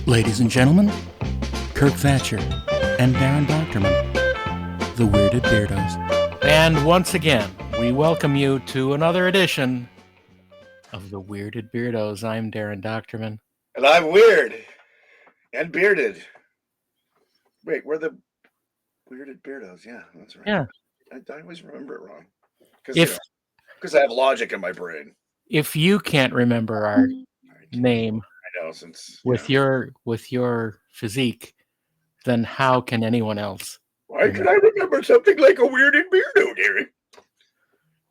Ladies and gentlemen, Kirk Thatcher and Darren Doctorman, the Weirded Beardos. And once again, we welcome you to another edition of the Weirded Beardos. I'm Darren Doctorman. And I'm weird and bearded. Wait, we're the Weirded Beardos. Yeah, that's right. Yeah. I always remember it wrong. Because I have logic in my brain. If you can't remember our name I know, since with your physique, then how can anyone else? Why can I remember something like a Weirded Beardo, dearie?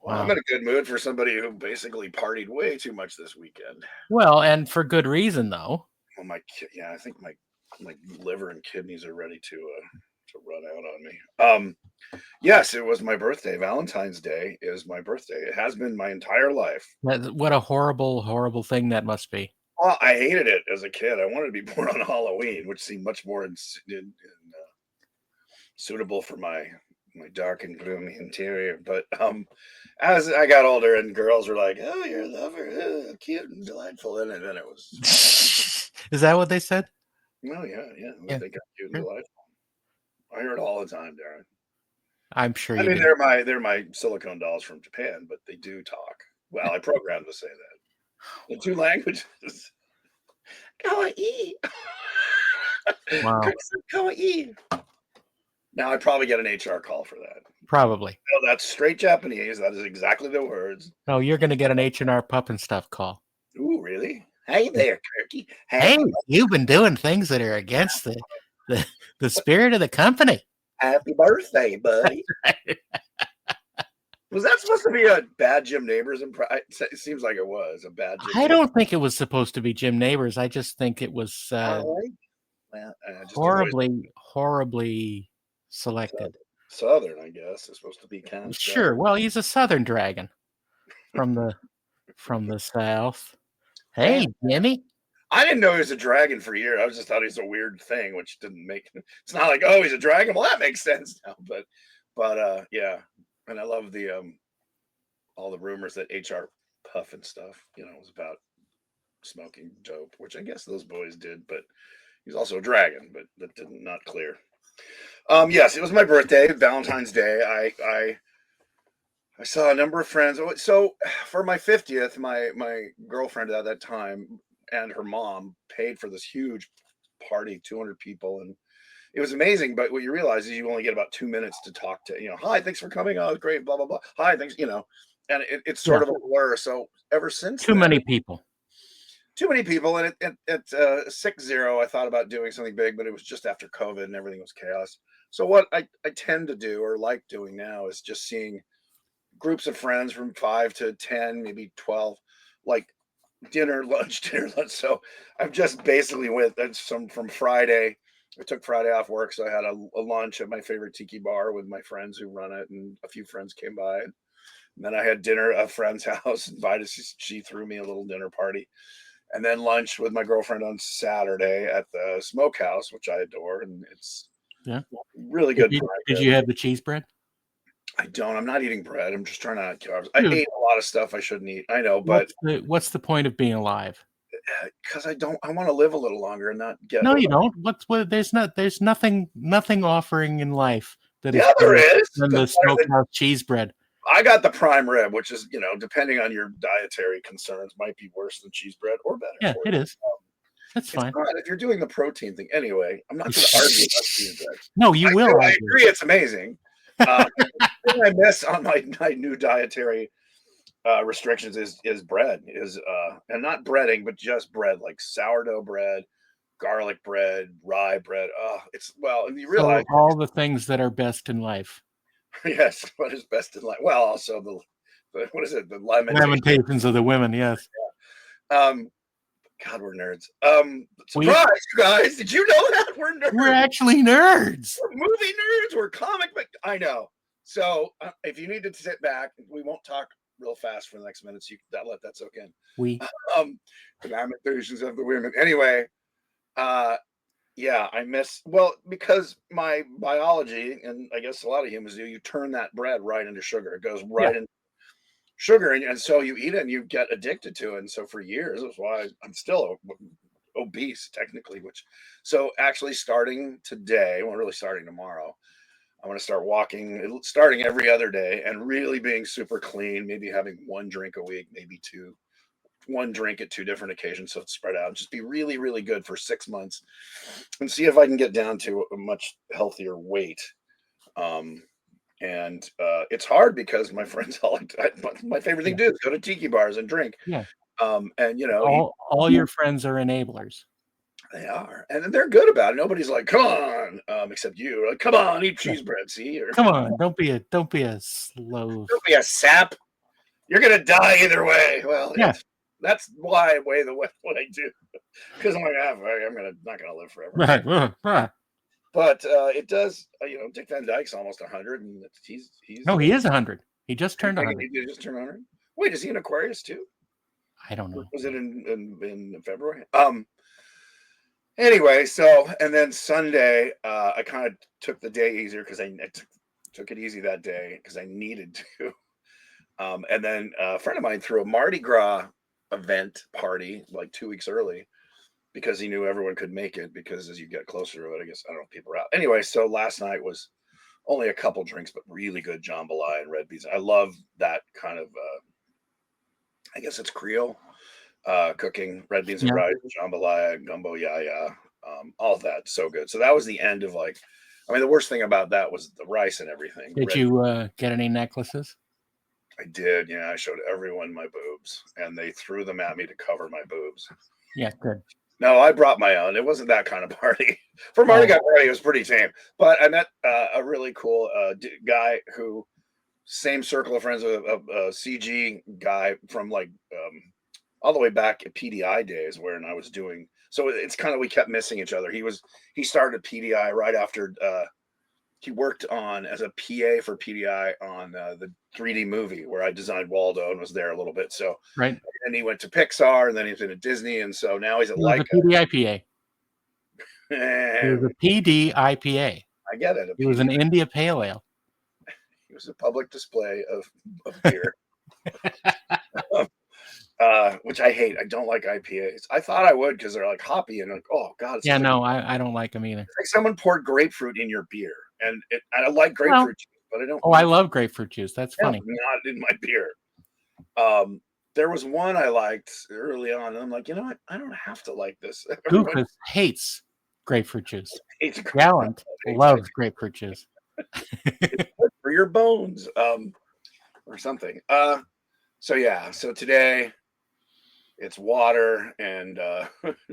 Well, Wow. I'm in a good mood for somebody who basically partied way too much this weekend. Well, and for good reason, though. Well, I think my liver and kidneys are ready to run out on me. Yes, it was my birthday. Valentine's Day is my birthday. It has been my entire life. What a horrible, horrible thing that must be. Well, I hated it as a kid. I wanted to be born on Halloween, which seemed much more suitable for my dark and gloomy interior. But as I got older and girls were like, "Oh, you're a lover, cute and delightful," and then it was. Is that what they said? Oh yeah. They got cute and delightful. I hear it all the time, Darren. I'm sure. I mean, they're my silicone dolls from Japan, but they do talk. Well, I programmed to say that in 2 languages. Kawaii. Wow. Kawaii. Now I probably get an HR call for that. Probably. No, that's straight Japanese. That is exactly the words. No, you're going to get an H&R Pup and Stuff call. Ooh, really? Hey there, Kirky. Hey, you've been doing things that are against the spirit of the company. Happy birthday, buddy. Was that supposed to be a Bad Jim Neighbors? It seems like it was a bad Jim I don't think it was supposed to be Jim Neighbors. I just think it was horribly selected. Southern, I guess, is supposed to be kind of sure. Well, he's a Southern dragon from the South. Hey, Jimmy. I didn't know he was a dragon for years. I just thought he's a weird thing, which didn't make. It's not like, oh, he's a dragon. Well, that makes sense now. But yeah, and I love the all the rumors that HR Puff and stuff, was about smoking dope, which I guess those boys did. But he's also a dragon, but that did not clear. Yes, it was my birthday, Valentine's Day. I saw a number of friends. So for my 50th, my girlfriend at that time and her mom paid for this huge party, 200 people, and it was amazing. But what you realize is you only get about 2 minutes to talk to, hi, thanks for coming. Oh, great, blah blah blah. Hi, thanks, and it's sort of a blur. So ever since too many people, and at 6-0, I thought about doing something big, but it was just after COVID and everything was chaos. So what I tend to do or like doing now is just seeing groups of friends from 5 to 10, maybe 12, like dinner, lunch. So I've just basically from Friday. I took Friday off work, so I had a lunch at my favorite tiki bar with my friends who run it, and a few friends came by. And then I had dinner at a friend's house. She threw me a little dinner party, and then lunch with my girlfriend on Saturday at the smokehouse, which I adore, and it's really good. Did you have the cheese bread? I don't. I'm not eating bread. I'm just trying to not carbs. I ate a lot of stuff I shouldn't eat. I know, but what's the point of being alive? Because I want to live a little longer and not get. No, you don't. There's nothing offering in life that is. Yeah, there is. Than the smokehouse cheese bread. I got the prime rib, which is, depending on your dietary concerns, might be worse than cheese bread or better. Yeah, it is. That's fine. If you're doing the protein thing. Anyway, I'm not going to argue about cheese bread. No, you will. I agree. It's amazing. The thing I miss on my new dietary restrictions is bread, and not breading, but just bread, like sourdough bread, garlic bread, rye bread. And you realize all the things that are best in life. Yes, what is best in life? Well, also the what is it? The lamentations of the women. Yes. Yeah. God, we're nerds. Surprise, you guys! Did you know that we're nerds? We're actually nerds. We're movie nerds. We're comic book. I know. So if you need to sit back, we won't talk real fast for the next minutes. Let that soak in. The lamentations of the women. Anyway, I miss because my biology, and I guess a lot of humans do. You turn that bread right into sugar. It goes right into sugar, and so you eat it and you get addicted to it. And so for years, that's why I'm still obese technically, so actually starting today, well, really starting tomorrow, I'm going to start walking, starting every other day and really being super clean, maybe having one drink a week, maybe two, one drink at two different occasions. So it's spread out, just be really, really good for 6 months and see if I can get down to a much healthier weight. Um, and it's hard because my friends all my favorite thing to do is go to tiki bars and drink. Yeah. And all your friends are enablers. They are, and they're good about it. Nobody's like, "Come on," except you. Like, "Come on, eat cheese bread." See, or come on, don't be a slow. don't be a sap. You're gonna die either way. Well, Yeah. that's why I weigh what I do, because I'm like, not gonna live forever. Right. But it does. Dick Van Dyke's almost 100, and he's no, he is 100. He just turned 100. He just turned 100. Wait, is he an Aquarius too? I don't know. Was it in February? Anyway, and then Sunday, I kind of took the day easier because I took it easy that day because I needed to. And then a friend of mine threw a Mardi Gras event party like 2 weeks early because he knew everyone could make it, because as you get closer to it, I guess, I don't know, people are out. Anyway, so last night was only a couple drinks, but really good jambalaya and red beans. I love that kind of, I guess it's Creole. Cooking, red beans and rice, jambalaya, gumbo, all of that, so good. So that was the end of the worst thing about that was the rice and everything. Did you get any necklaces? I did, yeah. I showed everyone my boobs, and they threw them at me to cover my boobs. Yeah, good. No, I brought my own. It wasn't that kind of party. For Mardi Gras party, it was pretty tame. But I met a really cool guy who, same circle of friends with a CG guy from all the way back at PDI days when I was doing. So it's kind of, we kept missing each other. He started PDI right after he worked on as a PA for PDI on the 3D movie where I designed Waldo and was there a little bit. So right. And he went to Pixar, and then he's been at Disney, and so now he's at Leica. PDIPA. He was a PDIPA. I get it. He was an India Pale Ale. He was a public display of beer. Which I hate. I don't like IPAs. I thought I would because they're hoppy and oh god. Yeah, no, I don't like them either. It's like someone poured grapefruit in your beer, and I like grapefruit juice, but I don't. Oh, I love grapefruit juice. That's funny. Not in my beer. There was one I liked early on, and I'm like, you know what? I don't have to like this. Goofus hates grapefruit juice. Gallant loves grapefruit juice. For your bones, or something. So today it's water and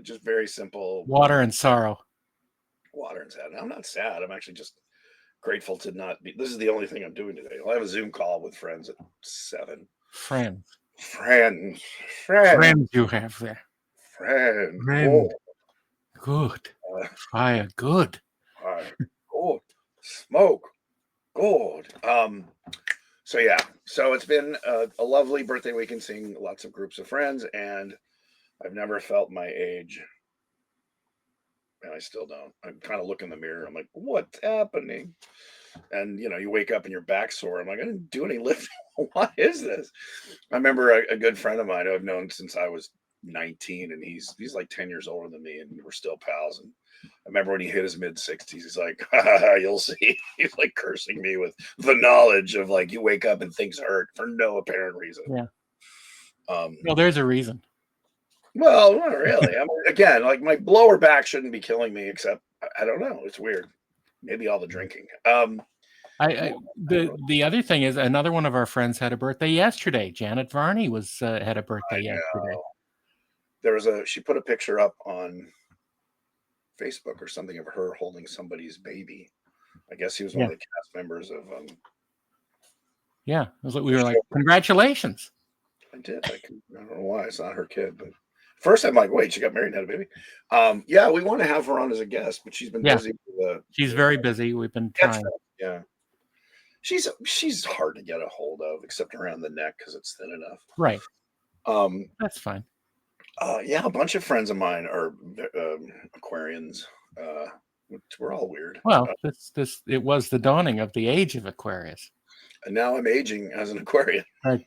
just very simple. Water and sorrow. Water and sad. I'm not sad. I'm actually just grateful to not be. This is the only thing I'm doing today. I'll have a Zoom call with friends at 7. Friends you have there. Friend. Good. Fire. Good. Fire. Good. Smoke. Good. So it's been a lovely birthday weekend, seeing lots of groups of friends, and I've never felt my age. And I still don't. I kind of look in the mirror. I'm like, what's happening? And you wake up and your back's sore. I'm like, I didn't do any lifting. What is this? I remember a good friend of mine who I've known since I was 19, and he's like 10 years older than me, and we're still pals. And I remember when he hit his mid-60s, he's like, you'll see. He's like cursing me with the knowledge of you wake up and things hurt for no apparent reason. Yeah. Well, there's a reason. Well, not really. I mean, again, my lower back shouldn't be killing me, except I don't know. It's weird. Maybe all the drinking. The other thing is, another one of our friends had a birthday yesterday. Janet Varney had a birthday yesterday. She put a picture up on Facebook or something of her holding somebody's baby. I guess he was one of the cast members of. Yeah, it was we were like, congratulations. I did. I don't know why it's not her kid, but first I'm like, wait, she got married and had a baby. Yeah, we want to have her on as a guest, but she's been busy. She's very busy. We've been trying. Yeah, she's hard to get a hold of, except around the neck because it's thin enough. Right. That's fine. Yeah, a bunch of friends of mine are Aquarians. We're all weird. Well, it was the dawning of the age of Aquarius. And now I'm aging as an Aquarian. Right.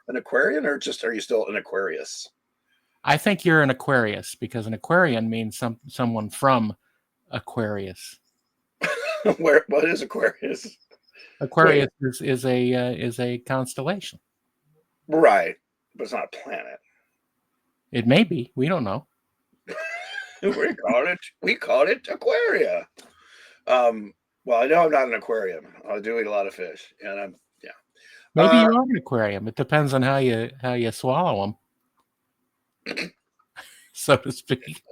An Aquarian, or just are you still an Aquarius? I think you're an Aquarius because an Aquarian means someone from Aquarius. What is Aquarius? Aquarius is a constellation. Right, but it's not a planet. It may be. We don't know. We called it Aquaria. Well, I know I'm not an aquarium. I do eat a lot of fish, and I'm Maybe you are an aquarium. It depends on how you swallow them, so to speak.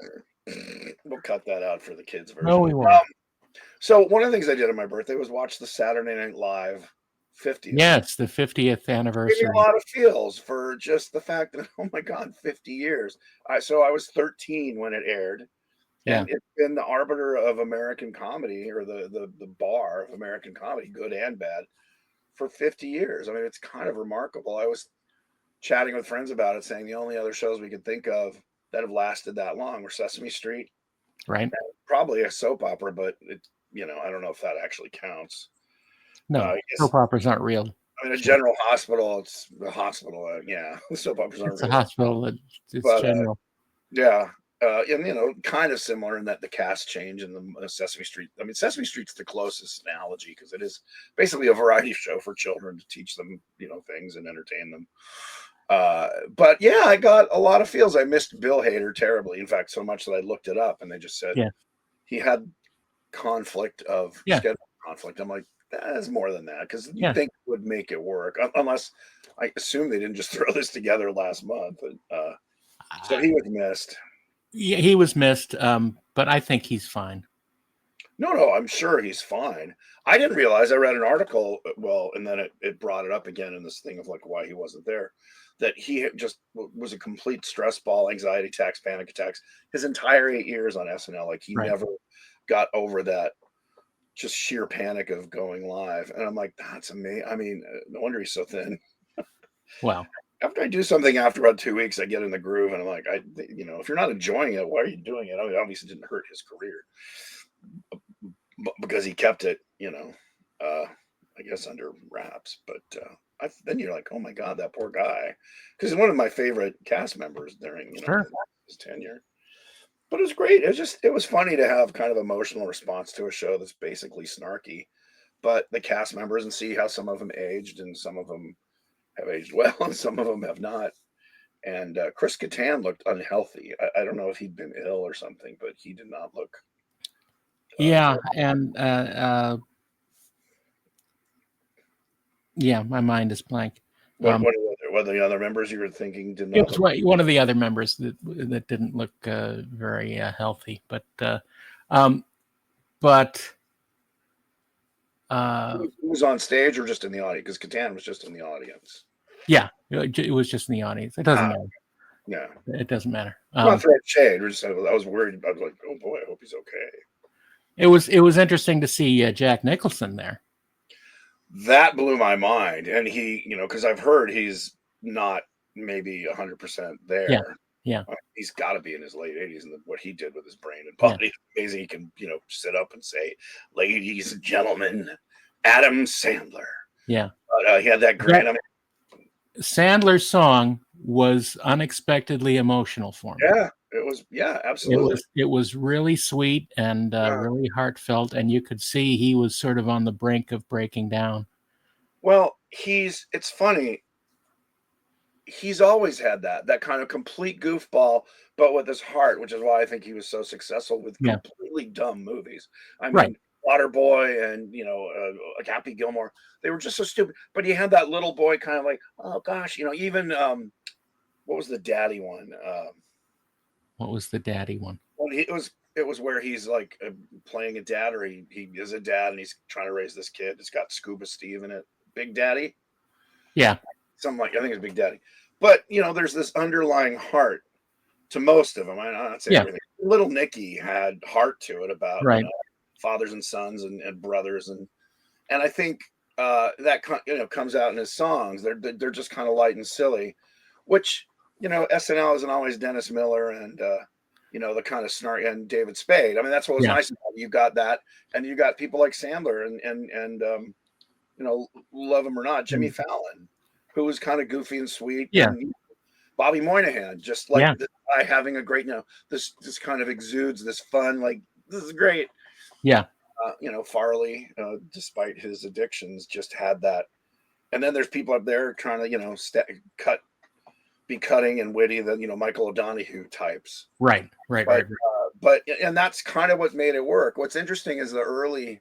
We'll cut that out for the kids' version. No, we won't. So one of the things I did on my birthday was watch the Saturday Night Live 50th. Yes, the 50th Gave anniversary. me a lot of feels for just the fact that, oh my God, 50 years. So I was 13 when it aired. Yeah. And it's been the arbiter of American comedy, or the bar of American comedy, good and bad, for 50 years. I mean, it's kind of remarkable. I was chatting with friends about it, saying the only other shows we could think of that have lasted that long were Sesame Street, Right. probably a soap opera, but I don't know if that actually counts. No, soap operas aren't real. I mean, a general hospital, it's a hospital. Yeah, soap operas aren't It's real. a hospital. It's But, general. Yeah. And kind of similar in that the cast change in the Sesame Street. I mean, Sesame Street's the closest analogy because it is basically a variety show for children to teach them, things and entertain them. But yeah, I got a lot of feels. I missed Bill Hader terribly. In fact, so much that I looked it up and they just said he had schedule conflict. I'm like, that's more than that because you think it would make it work, unless I assume they didn't just throw this together last month. So he was missed. Yeah, he was missed, but I think he's fine. No, I'm sure he's fine. I didn't realize. I read an article, and then it brought it up again in this thing of like why he wasn't there, that he just was a complete stress ball, anxiety attacks, panic attacks, his entire 8 years on SNL. Like he never got over that just sheer panic of going live. And I'm like, that's amazing. I mean, no wonder he's so thin. Wow. After I do something after about 2 weeks, I get in the groove and I'm like, if you're not enjoying it, why are you doing it? I mean, obviously it didn't hurt his career because he kept it, I guess under wraps. But then you're like, oh my God, that poor guy. Because he's one of my favorite cast members during, his tenure. But it was great. It was funny to have kind of emotional response to a show that's basically snarky, but the cast members, and see how some of them aged and some of them have aged well and some of them have not. And Chris Kattan looked unhealthy. I don't know if he'd been ill or something, but he did not look. And my mind is blank. What are the other members you were thinking did not? It was one of the other members that didn't look very healthy, but he was on stage or just in the audience? Because Kattan was just in the audience. Yeah, it was just in the audience. It doesn't matter. Yeah, it doesn't matter. Not throwing shade. I was worried. I was like, oh boy, I hope he's okay. It was interesting to see Jack Nicholson there. That blew my mind, and he, because I've heard he's not maybe 100% there. Yeah. He's got to be in his late 80s, and what he did with his brain and body is amazing. He can, sit up and say, "Ladies and gentlemen, Adam Sandler." Yeah. But he had that great. Sandler's song was unexpectedly emotional for me. Yeah, it was. Yeah, absolutely. It was really sweet and really heartfelt, and you could see he was sort of on the brink of breaking down. Well, it's funny. He's always had that kind of complete goofball, but with his heart, which is why I think he was so successful with completely dumb movies. I mean, Waterboy and Happy Gilmore, they were just so stupid. But he had that little boy kind of like, oh gosh, even what was the daddy one? What was the daddy one? Well, it was where he's like playing a dad, or he is a dad and he's trying to raise this kid. It's got Scuba Steve in it. Big Daddy. Yeah. Something like, I think it's Big Daddy. But, there's this underlying heart to most of them. I'm not saying everything. Little Nicky had heart to it about fathers and sons and brothers. And I think that, comes out in his songs. They're just kind of light and silly, which, SNL isn't always Dennis Miller and, the kind of snark, and David Spade. I mean, that's what was nice about it. You got that. And you got people like Sandler and love him or not, Jimmy Fallon, who was kind of goofy and sweet. Yeah. And Bobby Moynihan, just like Yeah. this guy having a great, this kind of exudes this fun, like this is great. Yeah. Farley, despite his addictions, just had that. And then there's people up there trying to, be cutting and witty, the Michael O'Donoghue types. Right. But and that's kind of what made it work. What's interesting is the early,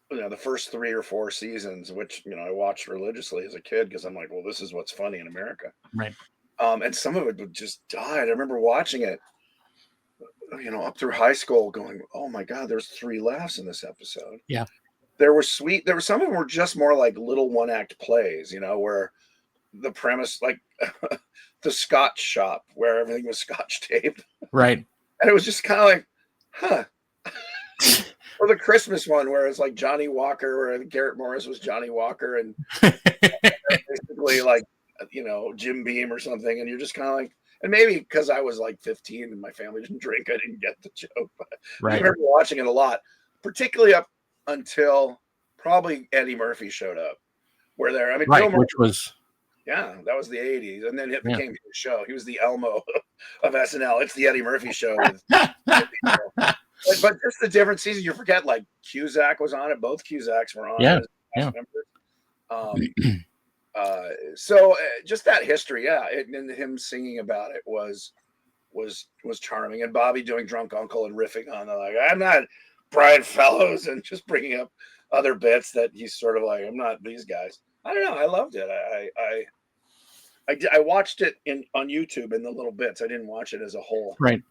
the first 3 or 4 seasons, which I watched religiously as a kid because I'm like, well, this is what's funny in America. Right. And some of it would just died. I remember watching it, up through high school, going, oh my god, there's 3 laughs in this episode. Yeah. There were some of them were just more like little one-act plays, where the premise, like the Scotch shop, where everything was Scotch tape. Right. And it was just kind of like, huh. Or the Christmas one where it's like Johnny Walker, where Garrett Morris was Johnny Walker, and basically like, Jim Beam or something. And you're just kind of like, and maybe because I was like 15 and my family didn't drink, I didn't get the joke. But I remember watching it a lot, particularly up until probably Eddie Murphy showed up. Where there, I mean, right, which was. Yeah, that was the 80s. And then it became his show. He was the Elmo of SNL. It's the Eddie Murphy show. But just the different seasons, you forget, like Cusack was on it. Both Cusacks were on it as members. So just that history, and him singing about it was charming. And Bobby doing Drunk Uncle and riffing on the, like, I'm not Brian Fellows, and just bringing up other bits that he's sort of like, I'm not these guys. I don't know. I loved it. I watched it on YouTube in the little bits. I didn't watch it as a whole. Right.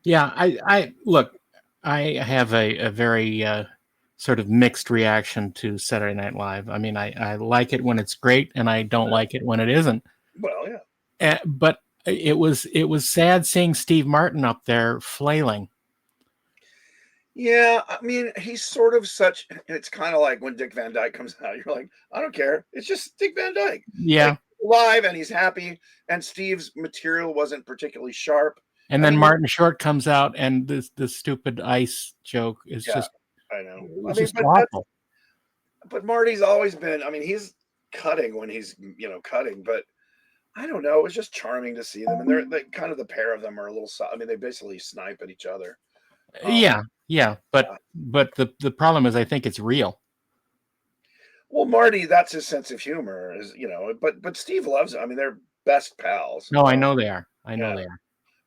Yeah. I look. I have a very sort of mixed reaction to Saturday Night Live. I mean, I like it when it's great, and I don't like it when it isn't. Well, yeah. But it was sad seeing Steve Martin up there flailing. Yeah, I mean, he's sort of such. It's kind of like when Dick Van Dyke comes out. You're like, I don't care. It's just Dick Van Dyke. Yeah, like, live, and he's happy. And Steve's material wasn't particularly sharp. And then Martin Short comes out, and the stupid ice joke is just. I know. It's just awful. But Marty's always been. I mean, he's cutting when he's cutting, but I don't know. It was just charming to see them, and they're kind of the pair of them are a little. I mean, they basically snipe at each other. Yeah, but the problem is, I think it's real. Well, Marty, that's his sense of humor, is but Steve loves it. I mean, they're best pals. No, I know they are. I know they are.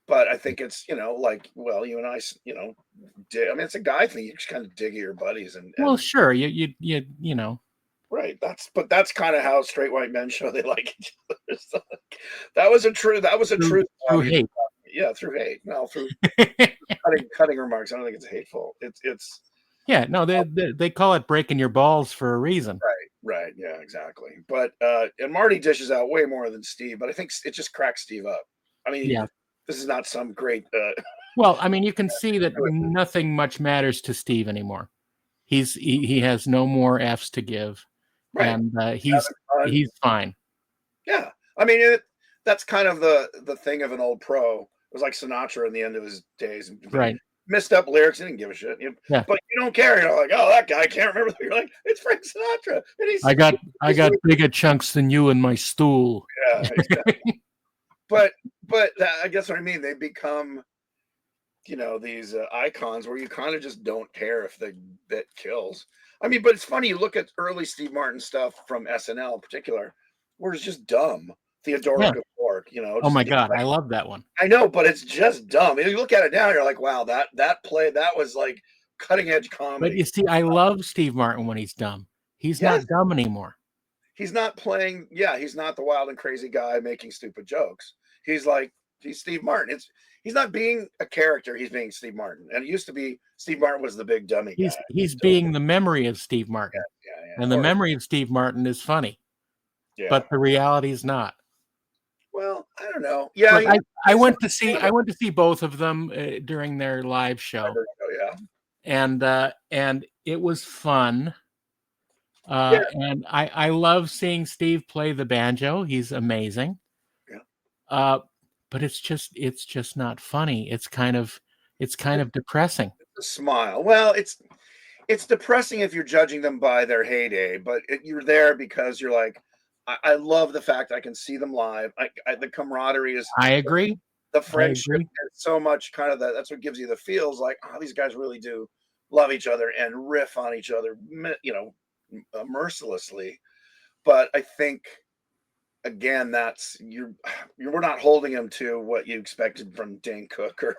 But I think it's like, well, you and I, I mean, it's a guy thing. You just kind of dig at your buddies, and well, sure, you know. Right. That's kind of how straight white men show they like each other. So, that was a truth. Through hate. Yeah, through hate. No, through cutting remarks. I don't think it's hateful. It's. Yeah, no, they call it breaking your balls for a reason. Right. Yeah, exactly. But and Marty dishes out way more than Steve, but I think it just cracks Steve up. I mean, this is not some great. Well, I mean, you can see that nothing much matters to Steve anymore. He has no more F's to give, and he's fine. Yeah, I mean, that's kind of the thing of an old pro. It was like Sinatra in the end of his days, right? Messed up lyrics, he didn't give a shit. But you don't care. You're like, oh, that guy, I can't remember. You're like, it's Frank Sinatra. And I got bigger chunks than you in my stool. Yeah, exactly. but I guess what I mean, they become, these icons where you kind of just don't care if the bit kills. I mean, but it's funny. You look at early Steve Martin stuff from SNL in particular, where it's just dumb. Theodoric of Cork, Oh my God, I love that one. I know, but it's just dumb. You look at it now, you're like, wow, that play, that was like cutting edge comedy. But you see, I love Steve Martin when he's dumb. He's not dumb anymore. He's not playing. Yeah, he's not the wild and crazy guy making stupid jokes. He's Steve Martin. He's not being a character. He's being Steve Martin. And it used to be Steve Martin was the big dummy guy. He's being the memory of Steve Martin. Yeah. And the memory of Steve Martin is funny. Yeah. But the reality is not. Well, I don't know. Yeah, I went to see both of them during their live show. And it was fun. And I love seeing Steve play the banjo. He's amazing. Yeah. But it's just not funny. It's kind of depressing. It's a smile. Well, it's depressing if you're judging them by their heyday, but you're there because you're like, I love the fact I can see them live. The camaraderie is I agree. the I friendship agree. is so much kind of that's what gives you the feels like, oh, these guys really do love each other and riff on each other, mercilessly. But I think again, that's you're we're not holding him to what you expected from Dane Cook or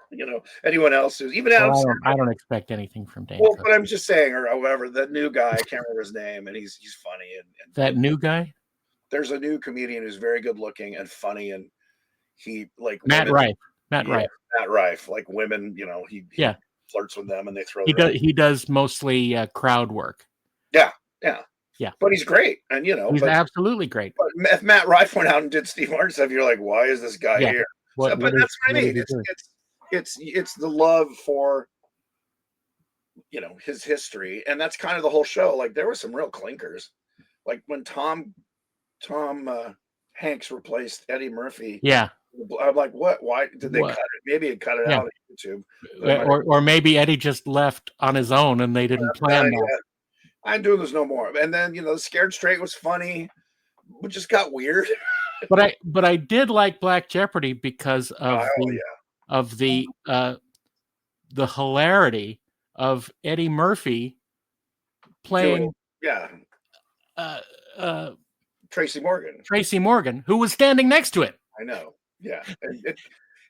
anyone else who's even Well, Adam. I don't expect anything from Dane Well, Cook. but I'm just saying, or however, the new guy, I can't remember his name, and he's funny and That new guy, there's a new comedian who's very good looking and funny, and he like Matt women, Rife. Matt yeah, Rife. Matt Rife, like women, he Yeah, flirts with them and they throw he their does. He does mostly crowd work. yeah, yeah, Yeah, but he's great, and he's absolutely great. but if Matt Rife went out and did Steve Martin stuff, you're like, why is this guy Yeah. here? So, but that's what I What is mean. he It's doing? it's it's the love for his history, and that's kind of the whole show. Like there were some real clinkers, like when Tom Hanks replaced Eddie Murphy. Yeah. I'm like, what? Why did they cut What? it? Maybe it cut it Yeah. out on YouTube. But Or maybe Eddie just left on his own and they didn't plan that. I'm doing this no more. And then the Scared Straight was funny, but just got weird. But I did like Black Jeopardy because of Oh yeah, of the hilarity of Eddie Murphy playing yeah, uh, uh, Tracy Morgan. Tracy Morgan, who was standing next to it. I know. Yeah.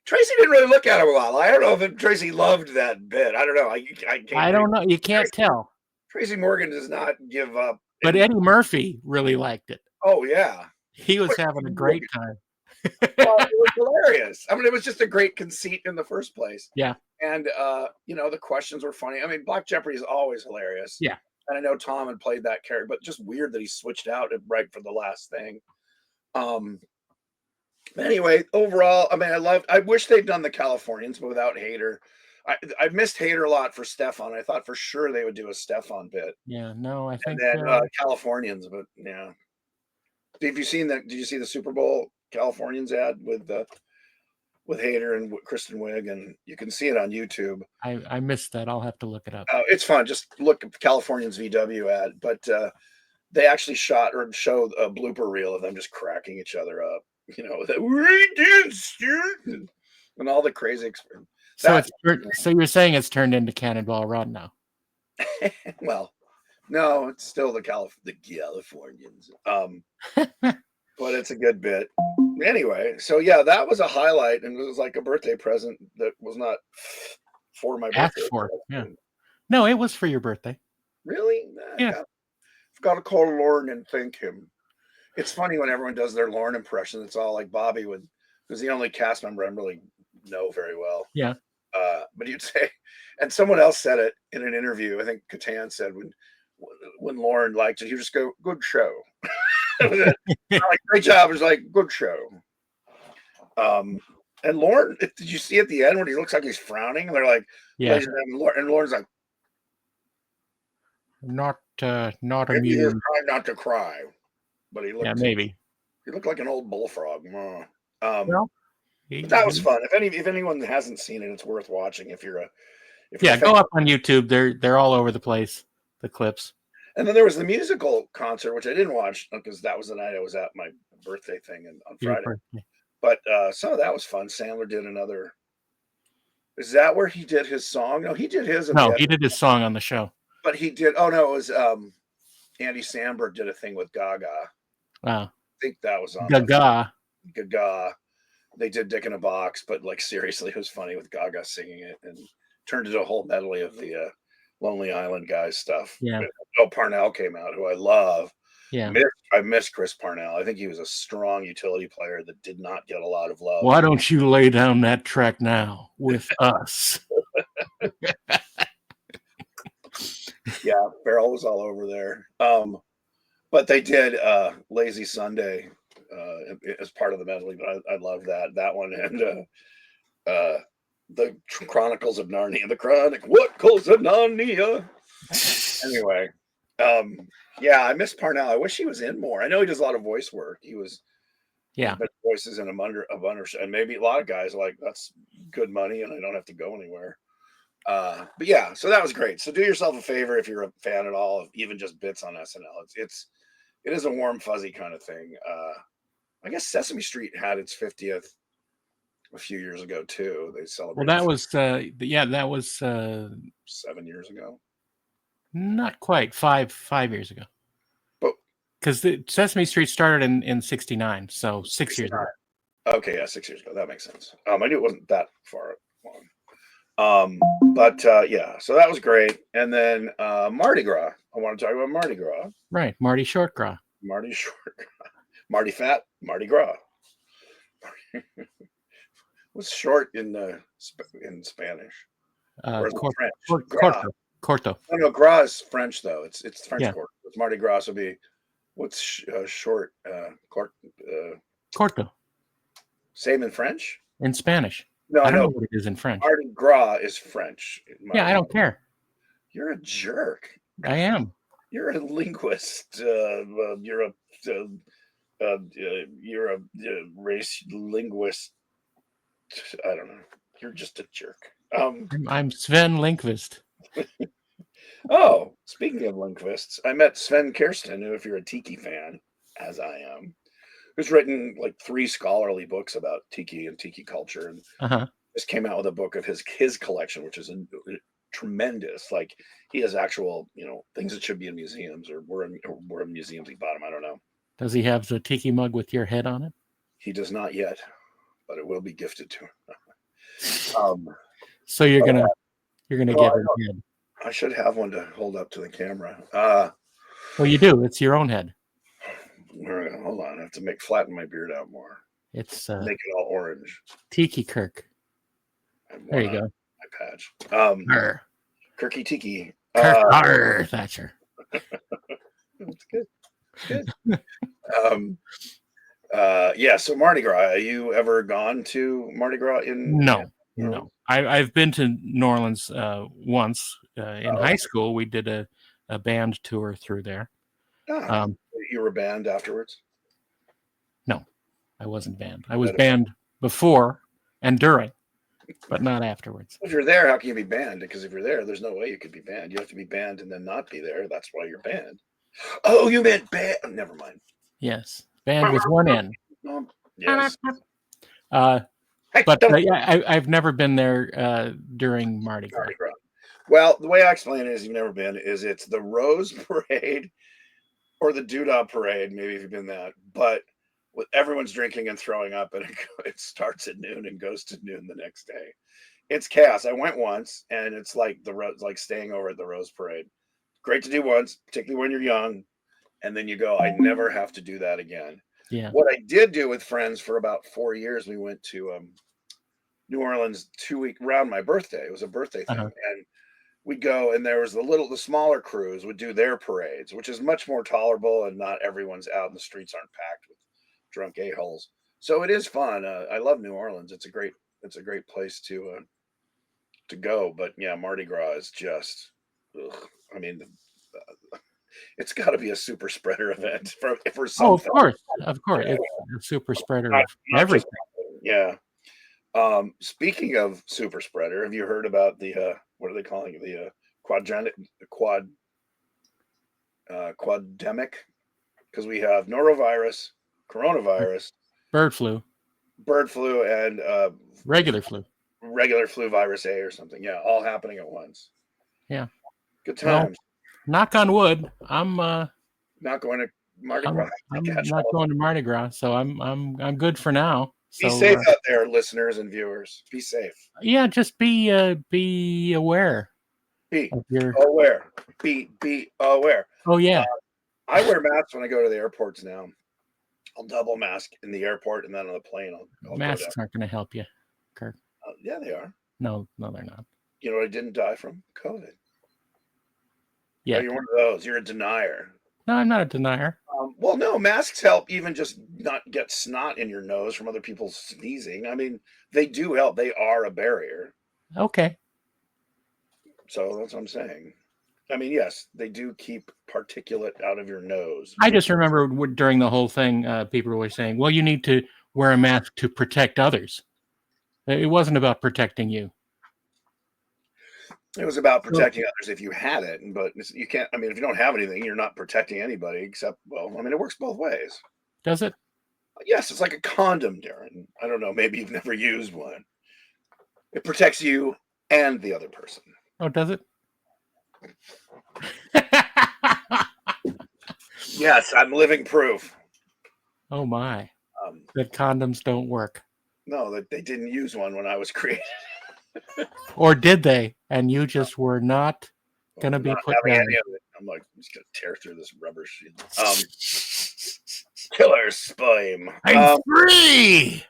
Tracy didn't really look at him a lot. I don't know if Tracy loved that bit. I don't know. I don't know. You can't tell. Tracy Morgan does not give up. But Eddie Murphy really liked it. Oh, yeah. He was having a great time. Well, it was hilarious. I mean, it was just a great conceit in the first place. Yeah. And, the questions were funny. I mean, Black Jeopardy is always hilarious. Yeah. And I know Tom had played that character, but just weird that he switched out right for the last thing. Anyway, overall, I mean, I wish they'd done the Californians, but without Hader. I missed Hader a lot for Stefan. I thought for sure they would do a Stefan bit. Yeah, no, I think And then Californians, but yeah. Have you seen that? Did you see the Super Bowl Californians ad with Hader and Kristen Wiig? And you can see it on YouTube. I missed that. I'll have to look it up. It's fun. Just look at Californians VW ad. But they actually showed a blooper reel of them just cracking each other up. And all the crazy experience. So you're saying it's turned into Cannonball Run now? Well, no, it's still the Californians. But it's a good bit. Anyway, so yeah, that was a highlight, and it was like a birthday present that was not for my birthday. Asked for, yeah. No, it was for your birthday. Really? Yeah. I've got to call Lorne and thank him. It's funny when everyone does their Lorne impression. It's all like Bobby was the only cast member I really know very well. Yeah. But you'd say, and someone else said it in an interview. I think Catan said when Lorne liked it, he would just go, "Good show." Like, great job. It was like, good show. And Lorne, did you see at the end when he looks like he's frowning? And they're like, yeah. And Lorne's like, not maybe he was trying not to cry, but he looked. Yeah, maybe he looked like an old bullfrog. Well, but that was fun. If anyone hasn't seen it, it's worth watching. If you're go up on YouTube. They're all over the place. The clips. And then there was the musical concert, which I didn't watch because that was the night I was at my birthday thing on Friday. But some of that was fun. Sandler did another. Is that where he did his song? No, he did his. No, he did his song on the show. But he did. Oh no, it was Andy Samberg did a thing with Gaga. Wow. I think that was on Gaga. They did Dick in a Box, but like seriously, it was funny with Gaga singing it and turned into a whole medley of the Lonely Island guys stuff. Yeah. Parnell came out, who I love. Yeah. I miss Chris Parnell. I think he was a strong utility player that did not get a lot of love. Why don't you lay down that track now with us? Yeah, Farrell was all over there. But they did Lazy Sunday as part of the medley. But I love that one and the Chronicles of Narnia. What calls of Narnia? Anyway, yeah, I miss Parnell. I wish he was in more. I know he does a lot of voice work. He was, voices in a under, and maybe a lot of guys are like, that's good money, and I don't have to go anywhere. But yeah, so that was great. So do yourself a favor if you're a fan at all of even just bits on SNL. It is a warm, fuzzy kind of thing. I guess Sesame Street had its 50th a few years ago too. They Well, celebrated that was that was 7 years ago. not quite 5 years ago. But Because the Sesame Street started in '69, so 6 years ago. okay, yeah, 6 years ago. That makes sense. I knew it wasn't that far long. But yeah, so that was great. And then Mardi Gras. I want to talk about Mardi Gras. Right, Marty Shortgras. Marty Short, Marty Fat, Mardi Gras. What's short in Spanish? Or is it French? Gras. Corto. No, Gras is French though. It's French Yeah. quarter. It's Mardi Gras would be what's short? Corto. Same in French? In Spanish. No, I don't know what it is in French. Mardi Gras is French. Yeah, I don't care. You're a jerk. I am. You're a linguist. You're a race linguist. I don't know. You're just a jerk. I'm Sven Linkvist. Oh, speaking of linguists, I met Sven Kirsten, who, if you're a Tiki fan, as I am, who's written like 3 scholarly books about Tiki and Tiki culture, and just came out with a book of his collection, which is tremendous. Like he has actual, things that should be in museums, or were in museums. He bought them. I don't know. Does he have the Tiki mug with your head on it? He does not yet, but it will be gifted to him. So you're gonna give him head. I should have one to hold up to the camera. Well, you do. It's your own head. Hold on. I have to flatten my beard out more. It's make it all orange. Tiki Kirk. There you go. My patch. Kirky Tiki. Kirk Thatcher. That's good. Good. Yeah. So Mardi Gras. Have you ever gone to Mardi Gras No. I've been to New Orleans once. In high school, we did a band tour through there. You were banned afterwards? No, I wasn't banned. I was banned before and during, but not afterwards. If you're there, how can you be banned? Because if you're there, there's no way you could be banned. You have to be banned and then not be there. That's why you're banned. Oh, you meant banned. Never mind. Yes, banned with one N. Yes. But I've never been there during Mardi Gras. Well, the way I explain it is you've never been, it's the Rose Parade or the Doodah Parade, maybe if you've been that, but with everyone's drinking and throwing up, and it starts at noon and goes to noon the next day. It's chaos. I went once, and it's like staying over at the Rose Parade. Great to do once, particularly when you're young, and then you go, I never have to do that again. Yeah. What I did do with friends for about 4 years, we went to New Orleans 2 weeks around my birthday. It was a birthday thing, and we'd go, and there was the smaller crews would do their parades, which is much more tolerable, and not everyone's out and the streets aren't packed with drunk a-holes. So it is fun. I love New Orleans. It's a great place to go. But yeah, Mardi Gras is just, I mean, it's got to be a super spreader event for some. Oh, of course, it's a super spreader of everything. Yeah. Speaking of super spreader, have you heard about the what are they calling it? The quademic? Because we have norovirus, coronavirus, bird flu, and regular flu virus A or something. Yeah, all happening at once. Yeah, good times. Well, knock on wood. I'm not going to Mardi Gras. I'm not going to Mardi Gras, so I'm good for now. Be safe out there, listeners and viewers. Be safe. Yeah, just be aware. Be aware. Be aware. Oh yeah. I wear masks when I go to the airports now. I'll double mask in the airport, and then on the plane, I'll masks aren't going to help you, Kirk. Yeah, they are. No, they're not. You know what I didn't die from? COVID. Yeah, you're one of those. You're a denier. No, I'm not a denier. Well, no, masks help even just not get snot in your nose from other people sneezing. I mean, they do help. They are a barrier. Okay. So that's what I'm saying. I mean, yes, they do keep particulate out of your nose. I just remember during the whole thing, people were saying, well, you need to wear a mask to protect others. It wasn't about protecting you. It was about So protecting others if you had it, but you can't. I mean, if you don't have anything, you're not protecting anybody except. Well, I mean, it works both ways. does it? Yes, it's like a condom, Darren. I don't know. Maybe you've never used one. It protects you and the other person. Oh, does it? Yes, I'm living proof. Oh my! Um, That condoms don't work, no, that they didn't use one when I was created. or did they? And you just were not Well, gonna I'm be not put having down. any of it. I'm like, I'm just gonna tear through this rubber sheet. Killer sperm. I'm free.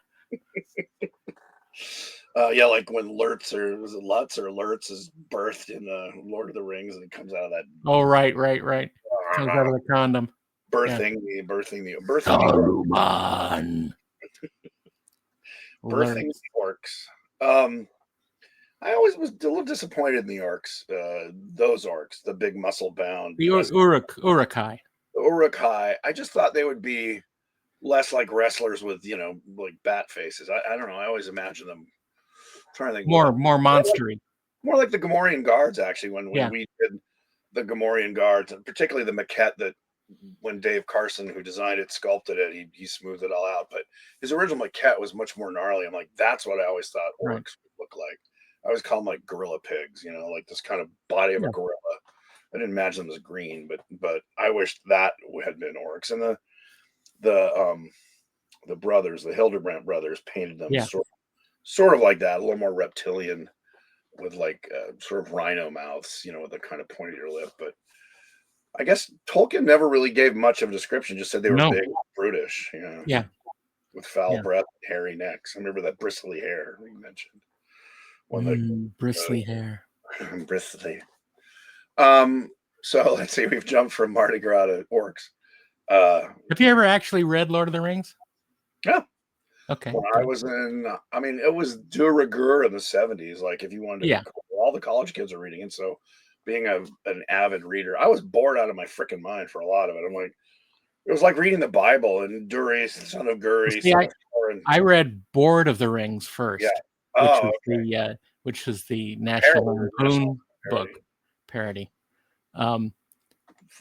Yeah, like when Lurtz or was it Lutz or Lurtz is birthed in Lord of the Rings, and it comes out of that Oh, right. Comes out of the condom. Yeah. birthing Saruman. Lurk. the orcs. I always was a little disappointed in the orcs. Those orcs, the big muscle bound The Urukai. Urukai. I just thought they would be less like wrestlers with like bat faces. I don't know. I always imagine them. Trying to think More monstery. more like the Gamorrean guards actually. When Yeah. we did the Gamorrean guards, and particularly the maquette that when Dave Carson, who designed it, sculpted it, he smoothed it all out. But his original maquette was much more gnarly. I'm like, that's what I always thought orcs Right. would look like. I always call them like gorilla pigs, like this kind of body of a Yeah. gorilla. I didn't imagine them as green, but I wished that had been orcs. And the brothers, the Hildebrandt brothers, painted them Yeah. sort of like that, a little more reptilian, with like sort of rhino mouths, with a kind of pointier lip. But I guess Tolkien never really gave much of a description, just said they were No. big, brutish, Yeah. with foul Yeah. breath, and hairy necks. I remember that bristly hair you mentioned. One that Bristly hair. bristly. So let's see, we've jumped from Mardi Gras to orcs. Have you ever actually read Lord of the Rings? Yeah. Okay. When I Good. was it was de rigueur in the 70s. Like if you wanted to Yeah. be cool, all the college kids are reading it. So being an avid reader, I was bored out of my freaking mind for a lot of it. I'm like, it was like reading the Bible and Duris, son of Guri, See, son of Thorin. I read Board of the Rings Yeah. first, Oh, okay. which was the National Parody, Lampoon book parody. parody.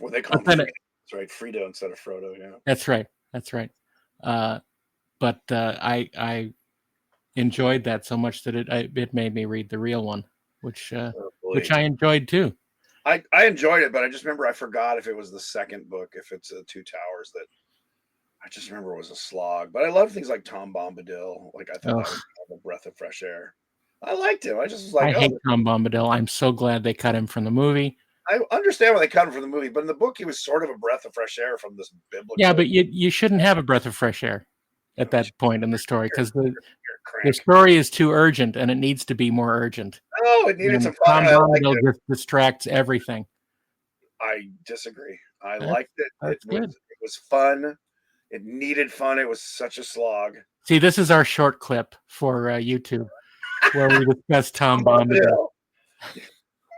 What they call But him then Frito. That's right. Frito instead of Frodo. Yeah. that's right. But I enjoyed that so much that it made me read the real one, which I enjoyed too. I enjoyed it, but I just remember I forgot if it was the second book, if it's the Two Towers, that I just remember it was a slog. But I love things like Tom Bombadil. Like I thought that was kind of a breath of fresh air. I liked him. I just was like, I hate Tom Bombadil. I'm so glad they cut him from the movie. I understand why they cut him from the movie, but in the book he was sort of a breath of fresh air from this biblical. Yeah, but you shouldn't have a breath of fresh air at that point in the story, because the story is too urgent and it needs to be more urgent. Oh, it needed some Tom fun. Bombadil just distracts everything. I disagree. I liked it. That's good. It was fun. It needed fun. It was such a slog. See, this is our short clip for YouTube where we discuss Tom Bombadil.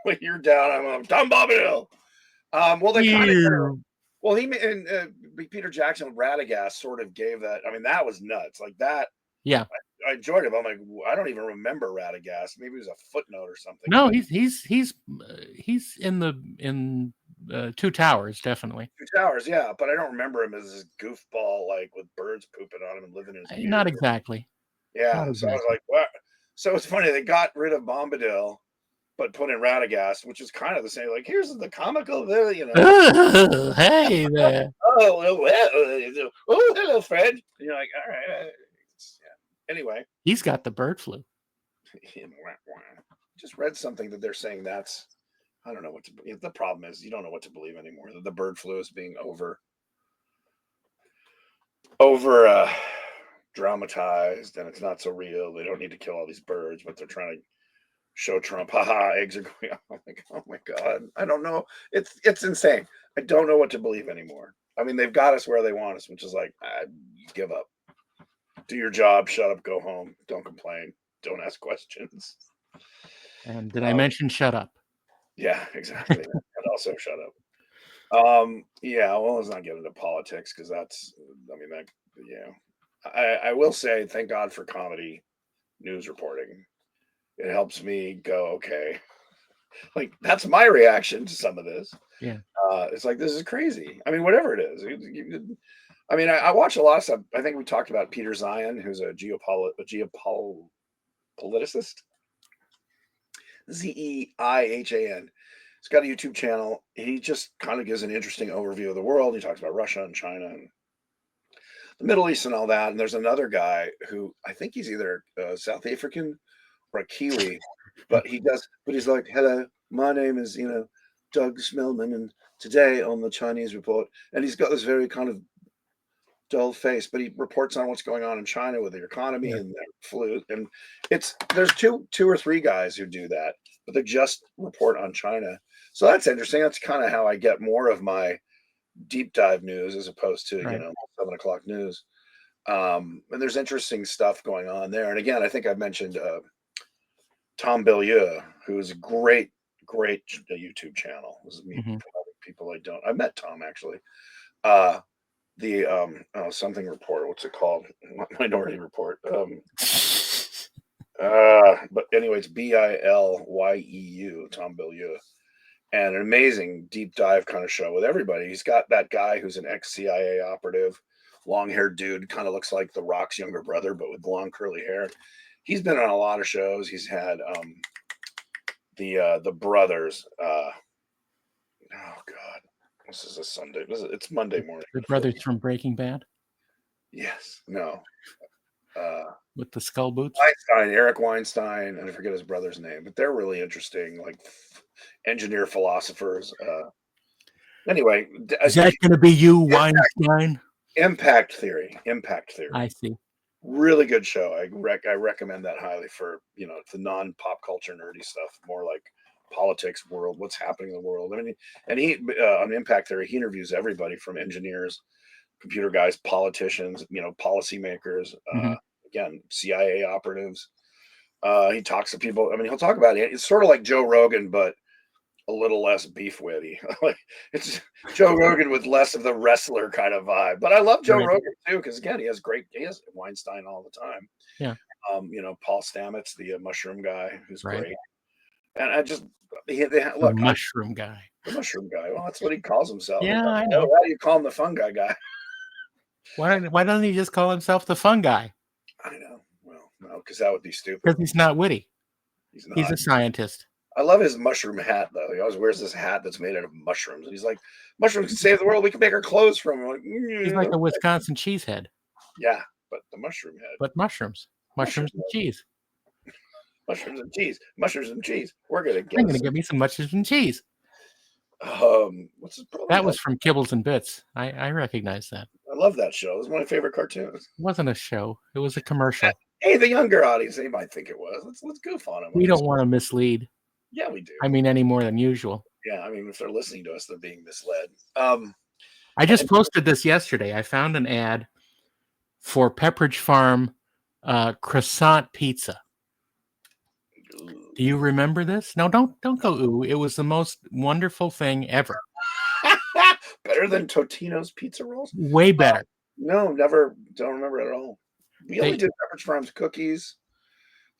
When you're down, I'm Tom Bombadil. Well, they kind of. Well, he and Peter Jackson with Radagast sort of gave that. I mean, that was nuts. Like that. Yeah, I enjoyed it. But I'm like, I don't even remember Radagast. Maybe it was a footnote or something. No, he's in Two Towers, definitely. Two Towers, yeah, but I don't remember him as this goofball, like with birds pooping on him and living in his. Not exactly. Yeah, Not so exactly. I was like, what? So it's funny they got rid of Bombadil, but put in Radagast, which is kind of the same. Like, here's the comical, hey there. Oh, hello, Fred. And you're like, all right. Yeah. Anyway, he's got the bird flu. Just read something that they're saying that's. I don't know what to. The problem is you don't know what to believe anymore. That the bird flu is being over dramatized, and it's not so real. They don't need to kill all these birds, but they're trying to show Trump, haha, eggs are going on. I'm like, oh my God. I don't know. It's insane. I don't know what to believe anymore. I mean, they've got us where they want us, which is like, give up. Do your job, shut up, go home. Don't complain. Don't ask questions. And did I mention shut up? Yeah, exactly. And also shut up. Yeah, well, let's not get into politics because that's, I mean, that, yeah. I will say, thank God for comedy news reporting. It helps me go, okay, Like that's my reaction to some of this. Yeah. It's like this is crazy. I mean, whatever it is. I mean, I watch a lot of stuff. I think we talked about Peter Zion, who's a geopoliticist. Zeihan. He's got a YouTube channel. He just kind of gives an interesting overview of the world. He talks about Russia and China and the Middle East and all that. And there's another guy who I think he's either South African or a Kiwi, but he's like, hello, my name is, Doug Smellman. And today on the Chinese report, and he's got this very kind of dull face, but he reports on what's going on in China with the economy Yeah. and their flu. And there's two or three guys who do that, but they just report on China. So that's interesting. That's kind of how I get more of my deep dive news as opposed to, Right. 7 o'clock news. And there's interesting stuff going on there. And again, I think I mentioned Tom Bellieu, who is a great YouTube channel. This is me promoting people I don't. I met Tom actually. The something report. What's it called? Minority Report. But anyway, it's Bilyeu. Tom Bellieu, and an amazing deep dive kind of show with everybody. He's got that guy who's an ex-CIA operative, long-haired dude, kind of looks like The Rock's younger brother, but with long curly hair. He's been on a lot of shows. He's had the brothers. Oh God, this is a Sunday. It's Monday morning. The brothers from Breaking Bad. Yes. No. With the skull boots. Eric Weinstein, and I forget his brother's name, but they're really interesting, like engineer philosophers. Anyway, is that going to be you, Weinstein? Impact Theory. I see. Really good show. I recommend that highly for the non-pop culture nerdy stuff, more like politics, world, what's happening in the world. I mean, and he on Impact Theory, he interviews everybody from engineers, computer guys, politicians, policymakers, again, CIA operatives. He talks to people. I mean, he'll talk about it. It's sort of like Joe Rogan, but a little less beef witty. It's Joe Rogan with less of the wrestler kind of vibe. But I love Joe Rogan too, because again, he has Weinstein all the time. Yeah. Paul Stamets, the mushroom guy, who's great. And I just look, mushroom guy. The mushroom guy. Well, that's what he calls himself. Yeah, I know. Why do you call him the fungi guy? Why doesn't he just call himself the fun guy? I know. Well, no, because that would be stupid. Because he's not witty. He's not. He's a scientist. I love his mushroom hat, though. He always wears this hat that's made out of mushrooms. And he's like, mushrooms can save the world. We can make our clothes from them. Like, he's like a Wisconsin cheesehead. Yeah, but the mushroom head. But mushrooms and cheese. Mushrooms and cheese. We're going to get I'm going to get me some mushrooms and cheese. What's his problem? That was from Kibbles and Bits. I recognize that. I love that show. It was one of my favorite cartoons. It wasn't a show. It was a commercial. Hey, the younger audience, they might think it was. Let's goof on them. We don't want to mislead. Yeah, we do. I mean, any more than usual. Yeah, I mean, if they're listening to us, they're being misled. I just posted this yesterday. I found an ad for Pepperidge Farm croissant pizza. Do you remember this? No, don't go ooh. It was the most wonderful thing ever. Better than Totino's pizza rolls? Way better. No, never. Don't remember it at all. We only did Pepperidge Farm's cookies.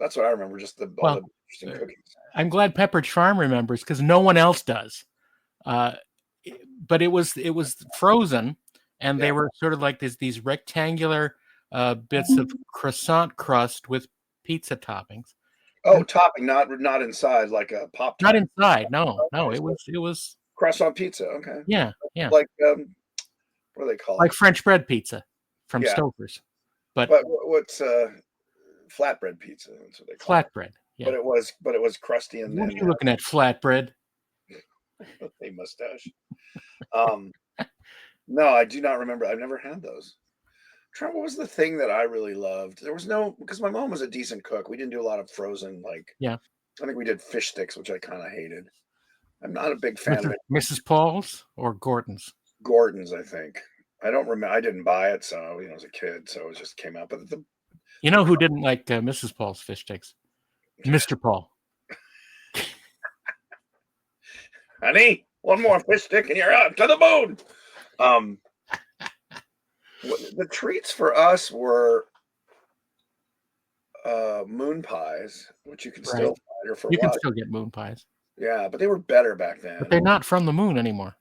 That's what I remember. Just all the interesting cookies. I'm glad Pepperidge Farm remembers because no one else does. But it was frozen, and they were sort of like these rectangular bits of croissant crust with pizza toppings. Oh, topping, not inside like a pop. Not inside. No. It was croissant pizza. Okay. Yeah. Like what do they call it? Like French bread pizza from Stouffer's. But what's flatbread pizza? That's what they call flatbread. Yeah. But it was crusty and. What are you looking at? Flatbread. A mustache. No, I do not remember. I've never had those. What was the thing that I really loved? There was because my mom was a decent cook. We didn't do a lot of frozen, I think we did fish sticks, which I kind of hated. I'm not a big fan of it. Mrs. Paul's or Gordon's? Gordon's, I think. I don't remember. I didn't buy it, so as a kid, so it just came out. But you know who didn't like Mrs. Paul's fish sticks? Mr. Paul. Honey, one more fish stick and you're out to the moon. The treats for us were moon pies, which you can still find. You can still get moon pies. Yeah, but they were better back then. But they're not from the moon anymore.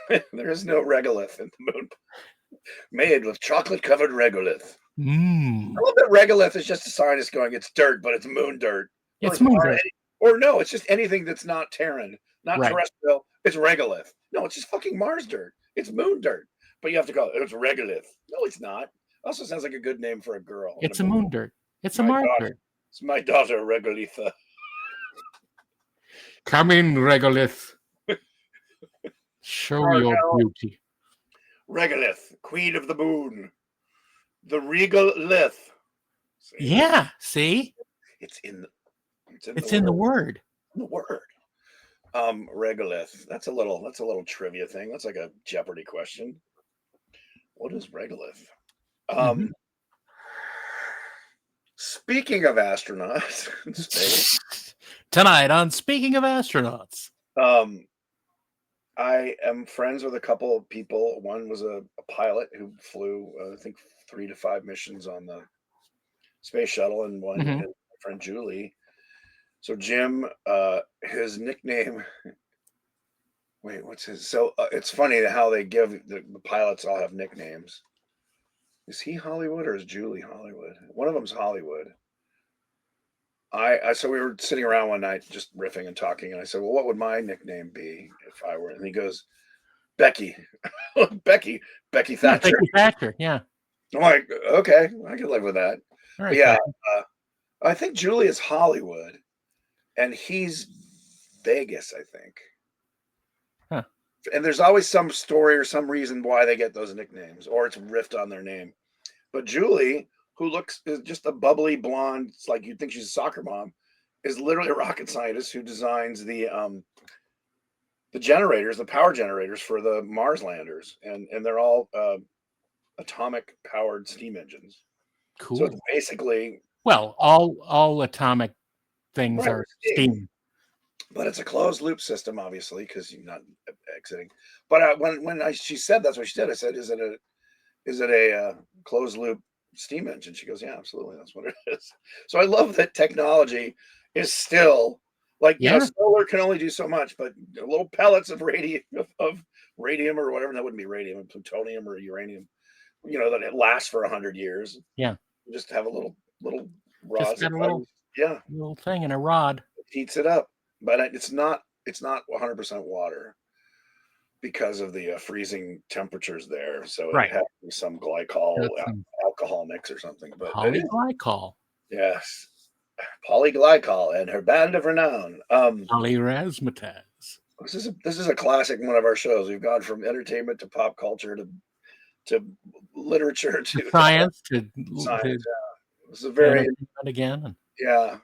There is no regolith in the moon. Made with chocolate-covered regolith. Mm. I love that regolith is just a scientist going, it's dirt, but it's moon dirt. It's moon dirt. Or no, it's just anything that's not Terran, not Right. terrestrial. It's regolith. No, it's just fucking Mars dirt. It's moon dirt. But you have to call it, it's regolith. No, it's not. Also sounds like a good name for a girl. It's a moon dirt. It's a Mars dirt. It's my daughter, Regolitha. Come in, regolith. Show your beauty. Regolith, queen of the moon. The regal lith. Yeah, see? It's in the word. The word. Regolith. That's a little trivia thing. That's like a Jeopardy question. What is regolith? Speaking of astronauts in space. Tonight on Speaking of Astronauts. I am friends with a couple of people. One was a pilot who flew, I think, 3 to 5 missions on the space shuttle, and one is my friend Julie. So Jim, his nickname. Wait, what's his? So it's funny how they give the pilots all have nicknames. Is he Hollywood or is Julie Hollywood? One of them's Hollywood. So we were sitting around one night just riffing and talking, and I said, "Well, what would my nickname be if I were?" And he goes, "Becky, Becky Thatcher." Yeah, Becky Thatcher. Yeah. I'm like, okay, I can live with that. All right, but yeah, I think Julie is Hollywood, and he's Vegas, I think. Huh. And there's always some story or some reason why they get those nicknames, or it's riffed on their name. But Julie, who is just a bubbly blonde, it's like you'd think she's a soccer mom, is literally a rocket scientist who designs the generators, the power generators for the Mars landers, and they're all atomic powered steam engines. Cool. So it's basically all atomic things are steam. But it's a closed loop system, obviously, because you're not exiting. But she said that's what she did, I said, "Is it a closed loop steam engine?" She goes, "Yeah, absolutely, that's what it is." So I love that technology is still like, solar can only do so much, but little pellets of radium or whatever, that wouldn't be radium, plutonium or uranium, that it lasts for 100 years. Yeah, you just have a little rod, just got a little thing in a rod, it heats it up, but it's not 100% water because of the freezing temperatures there. So it has to be some glycol alcohol mix or something. But polyglycol. Yes, polyglycol and her band of renown. Polyrazzmatazz. This is a classic one of our shows. We've gone from entertainment to pop culture to literature to science to science. This is a very again. Yeah.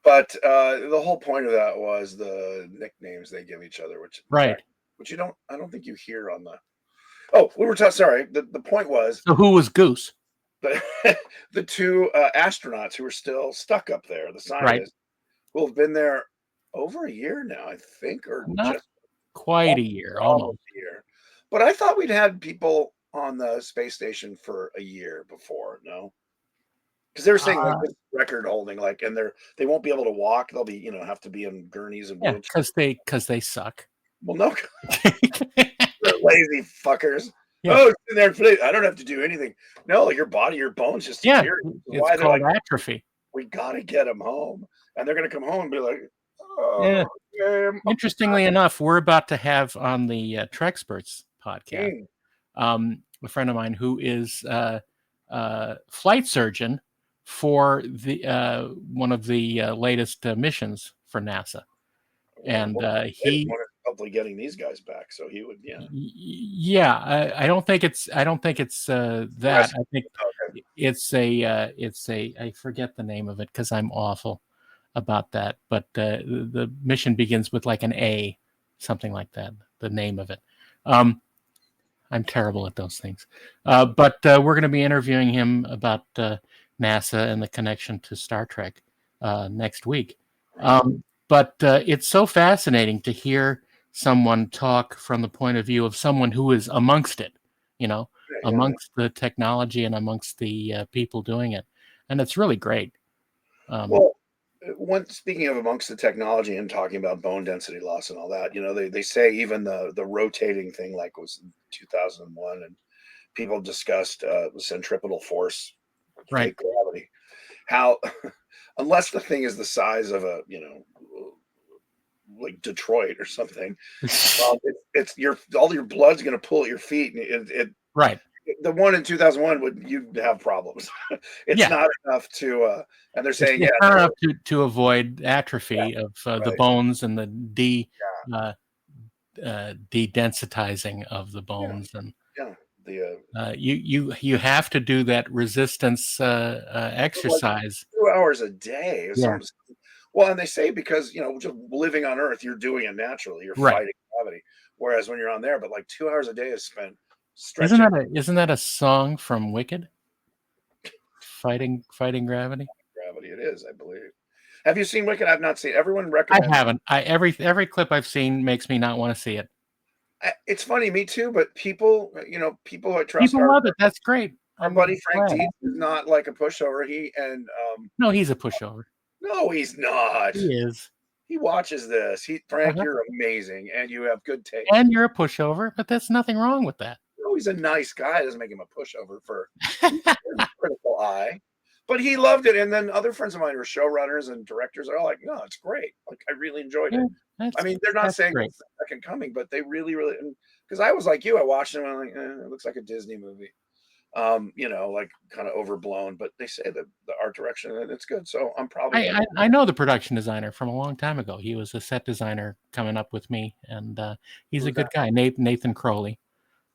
But the whole point of that was the nicknames they give each other, which I don't think you hear on the. Oh, we were sorry. The point was. So who was Goose? The two astronauts who are still stuck up there, the scientists who have been there over a year now, I think, or not just quite a year, almost a year. But I thought we'd had people on the space station for a year before. No. Because they were saying like this record holding, like, and they won't be able to walk. They'll be, have to be in gurneys and wheelchairs. Because they suck. Well, no, they're lazy fuckers. Yeah. Oh, it's in there. I don't have to do anything. No, like your bones just disappear. It's called atrophy. We gotta get them home, and they're gonna come home and be like, "Oh, yeah." Interestingly enough, we're about to have on the Trexperts podcast a friend of mine who is a flight surgeon for the one of the latest missions for NASA, and he hopefully getting these guys back. So he would, I don't think it's that. I think it's a I forget the name of it because I'm awful about that. But the mission begins with like an A, something like that. The name of it. I'm terrible at those things. But we're going to be interviewing him about NASA and the connection to Star Trek next week. But it's so fascinating to hear someone talk from the point of view of someone who is amongst it, amongst the technology and amongst the people doing it. And it's really great. Well, speaking of amongst the technology and talking about bone density loss and all that, they say even the rotating thing like was in 2001, and people discussed the centripetal force, Right. fake gravity, how unless the thing is the size of a like Detroit or something, it's your all your blood's going to pull at your feet, and Right. the one in 2001 you'd have problems. It's Yeah. not enough to, and they're It's, saying, it's not enough to avoid atrophy of the right, bones and the de-densitizing of the yeah, bones, and yeah. The you have to do that resistance like exercise. 2 hours a day or Yeah. something. Well, and they say because just living on Earth, you're doing it naturally. You're Right. fighting gravity. Whereas when you're on there, but like 2 hours a day is spent Isn't stretching that a song from Wicked? Fighting gravity. gravity. It is, I believe. Have you seen Wicked? I've not seen. Everyone I recommends. haven't. Every clip I've seen makes me not want to see it. It's funny, me too. But people, people I trust People love it. That's great. our I'm buddy Frank glad. Dietz is not like a pushover. No, he's a pushover. No, he's not. He is. He watches this. Frank, Uh-huh. you're amazing, and you have good taste. And you're a pushover, but there's nothing wrong with that. No, he's a nice guy. It doesn't make him a pushover for critical eye. But he loved it. And then other friends of mine who are showrunners and directors are all like, no, it's great. Like, I really enjoyed it. Yeah, I mean, they're not that's saying great. it's the second coming, but they really, really, because I was like you, I watched it and I'm like, it looks like a Disney movie. Like kind of overblown, but they say that the art direction and it's good. So I'm probably I know the production designer from a long time ago. He was a set designer coming up with me, and he's a good guy, Nathan Crowley,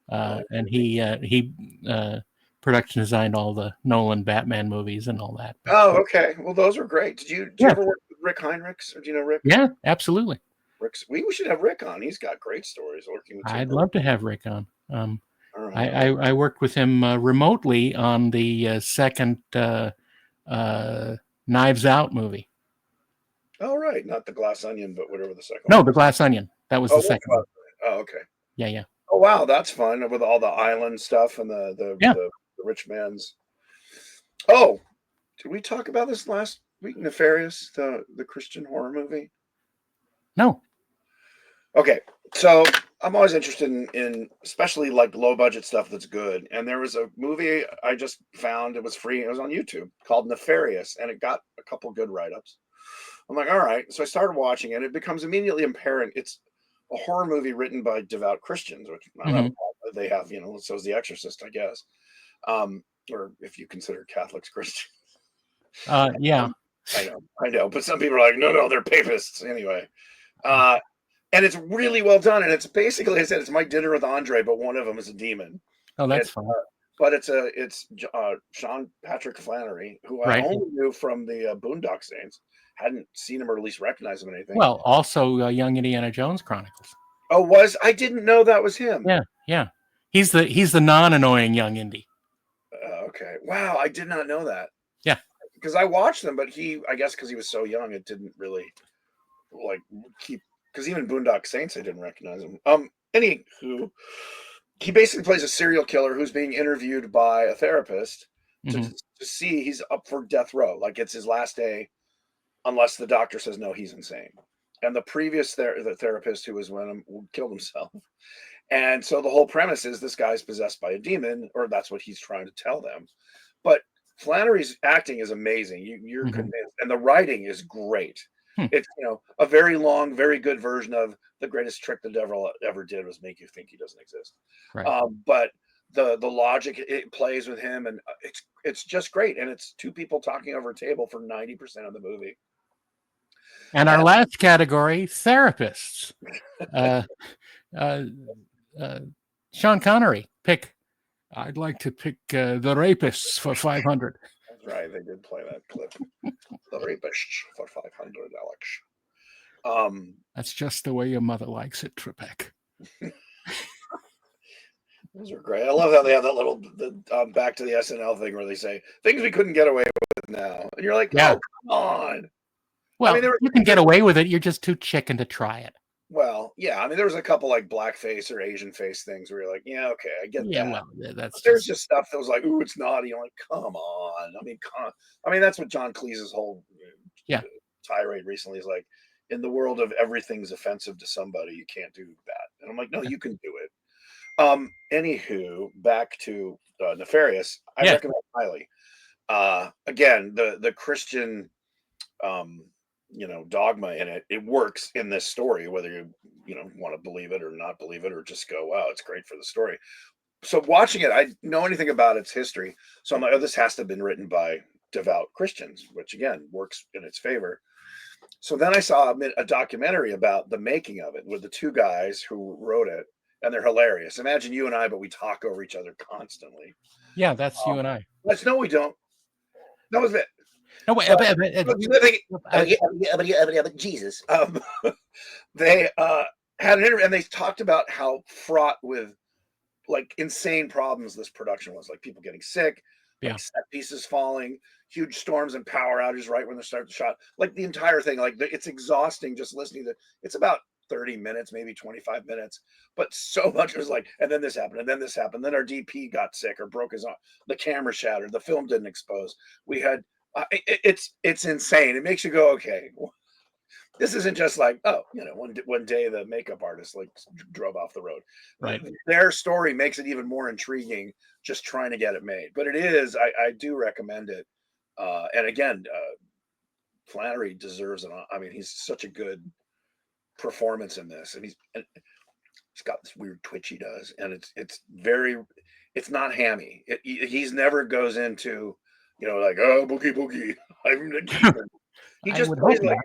and he production designed all the Nolan Batman movies and all that. But, oh, okay. Well, those were great. Did you ever work with Rick Heinrichs, or do you know Rick? Yeah, absolutely. We should have Rick on. He's got great stories working with. I'd love to have Rick on. Right. I worked with him remotely on the second Knives Out movie. Oh, right. Not the Glass Onion, but whatever the second No, one. the Glass Onion. That was the second one. Oh, okay. Yeah. Oh, wow. That's fun with all the island stuff and the rich man's. Oh, did we talk about this last week? Nefarious, the Christian horror movie? No. Okay. So I'm always interested in especially like low budget stuff that's good. And there was a movie I just found. It was free. It was on YouTube called Nefarious, and it got a couple good write-ups. I'm like, all right. So I started watching it. It becomes immediately apparent it's a horror movie written by devout Christians, which I don't know, they have, so is The Exorcist, I guess. Or if you consider Catholics Christian. Yeah. I know. But some people are like, no, they're papists. Anyway. And it's really well done. And it's basically, I said, it's My Dinner with Andre, but one of them is a demon. Oh, that's fun. But it's Sean Patrick Flannery, who I only knew from the Boondock Saints. Hadn't seen him or at least recognized him in anything. Well, also Young Indiana Jones Chronicles. Oh, I didn't know that was him. Yeah. He's the non-annoying young Indy. Okay. Wow, I did not know that. Yeah. Because I watched them, but I guess because he was so young, it didn't really keep. Because even Boondock Saints, I didn't recognize him. Anywho, he basically plays a serial killer who's being interviewed by a therapist to see he's up for death row. Like it's his last day, unless the doctor says no, he's insane. And the previous the therapist who was with him killed himself. And so the whole premise is this guy's possessed by a demon, or that's what he's trying to tell them. But Flannery's acting is amazing. You're convinced, and the writing is great. It's a very long, very good version of the greatest trick the devil ever did was make you think he doesn't exist. Right. But the logic it plays with him, and it's just great. And it's two people talking over a table for 90% of the movie. And our last category, therapists. Sean Connery, I'd like to pick the rapists for 500. That's right. They did play that clip. The rapists for 500, Alex. That's just the way your mother likes it, Trebek. Those are great. I love how they have that little back to the SNL thing where they say things we couldn't get away with now, and you're like, oh, come on. Well, you can get away with it. You're just too chicken to try it. Well, yeah. I mean, there was a couple like blackface or Asian face things where you're like, yeah, okay, I get that. Yeah, well, there's just stuff that was like, ooh, it's naughty. I'm like, come on. I mean, that's what John Cleese's whole tirade recently. Is like, in the world of everything's offensive to somebody, you can't do that. And I'm like, no, you can do it. Anywho, back to Nefarious. I Yes. recommend it highly. Again, the Christian dogma in it works in this story, whether you want to believe it or not believe it, or just go, wow, it's great for the story. So watching it, I know anything about its history, so I'm like, oh, this has to have been written by devout Christians, which again works in its favor. So then I saw a documentary about the making of it with the two guys who wrote it, and they're hilarious. Imagine you and I, but we talk over each other constantly. Yeah, that's you and I. Let's no, we don't. That was it. No, wait, Jesus. They had an interview, and they talked about how fraught with like insane problems this production was. Like people getting sick, like set pieces falling, huge storms and power outages right when they start the shot. Like the entire thing, like it's exhausting just listening to. It's about 30 minutes, maybe 25 minutes, but so much was like, and then this happened, and then this happened. Then our DP got sick or broke his arm. The camera shattered. The film didn't expose. We had. It's insane. It makes you go, okay, this isn't just like, oh, one day the makeup artist like drove off the road. Right. Their story makes it even more intriguing just trying to get it made. But it is, I do recommend it. And again, Flannery deserves it. I mean, he's such a good performance in this, and he's got this weird twitch he does, and it's not hammy. He's never goes into, like, oh, boogie boogie, I'm the demon. He just plays like,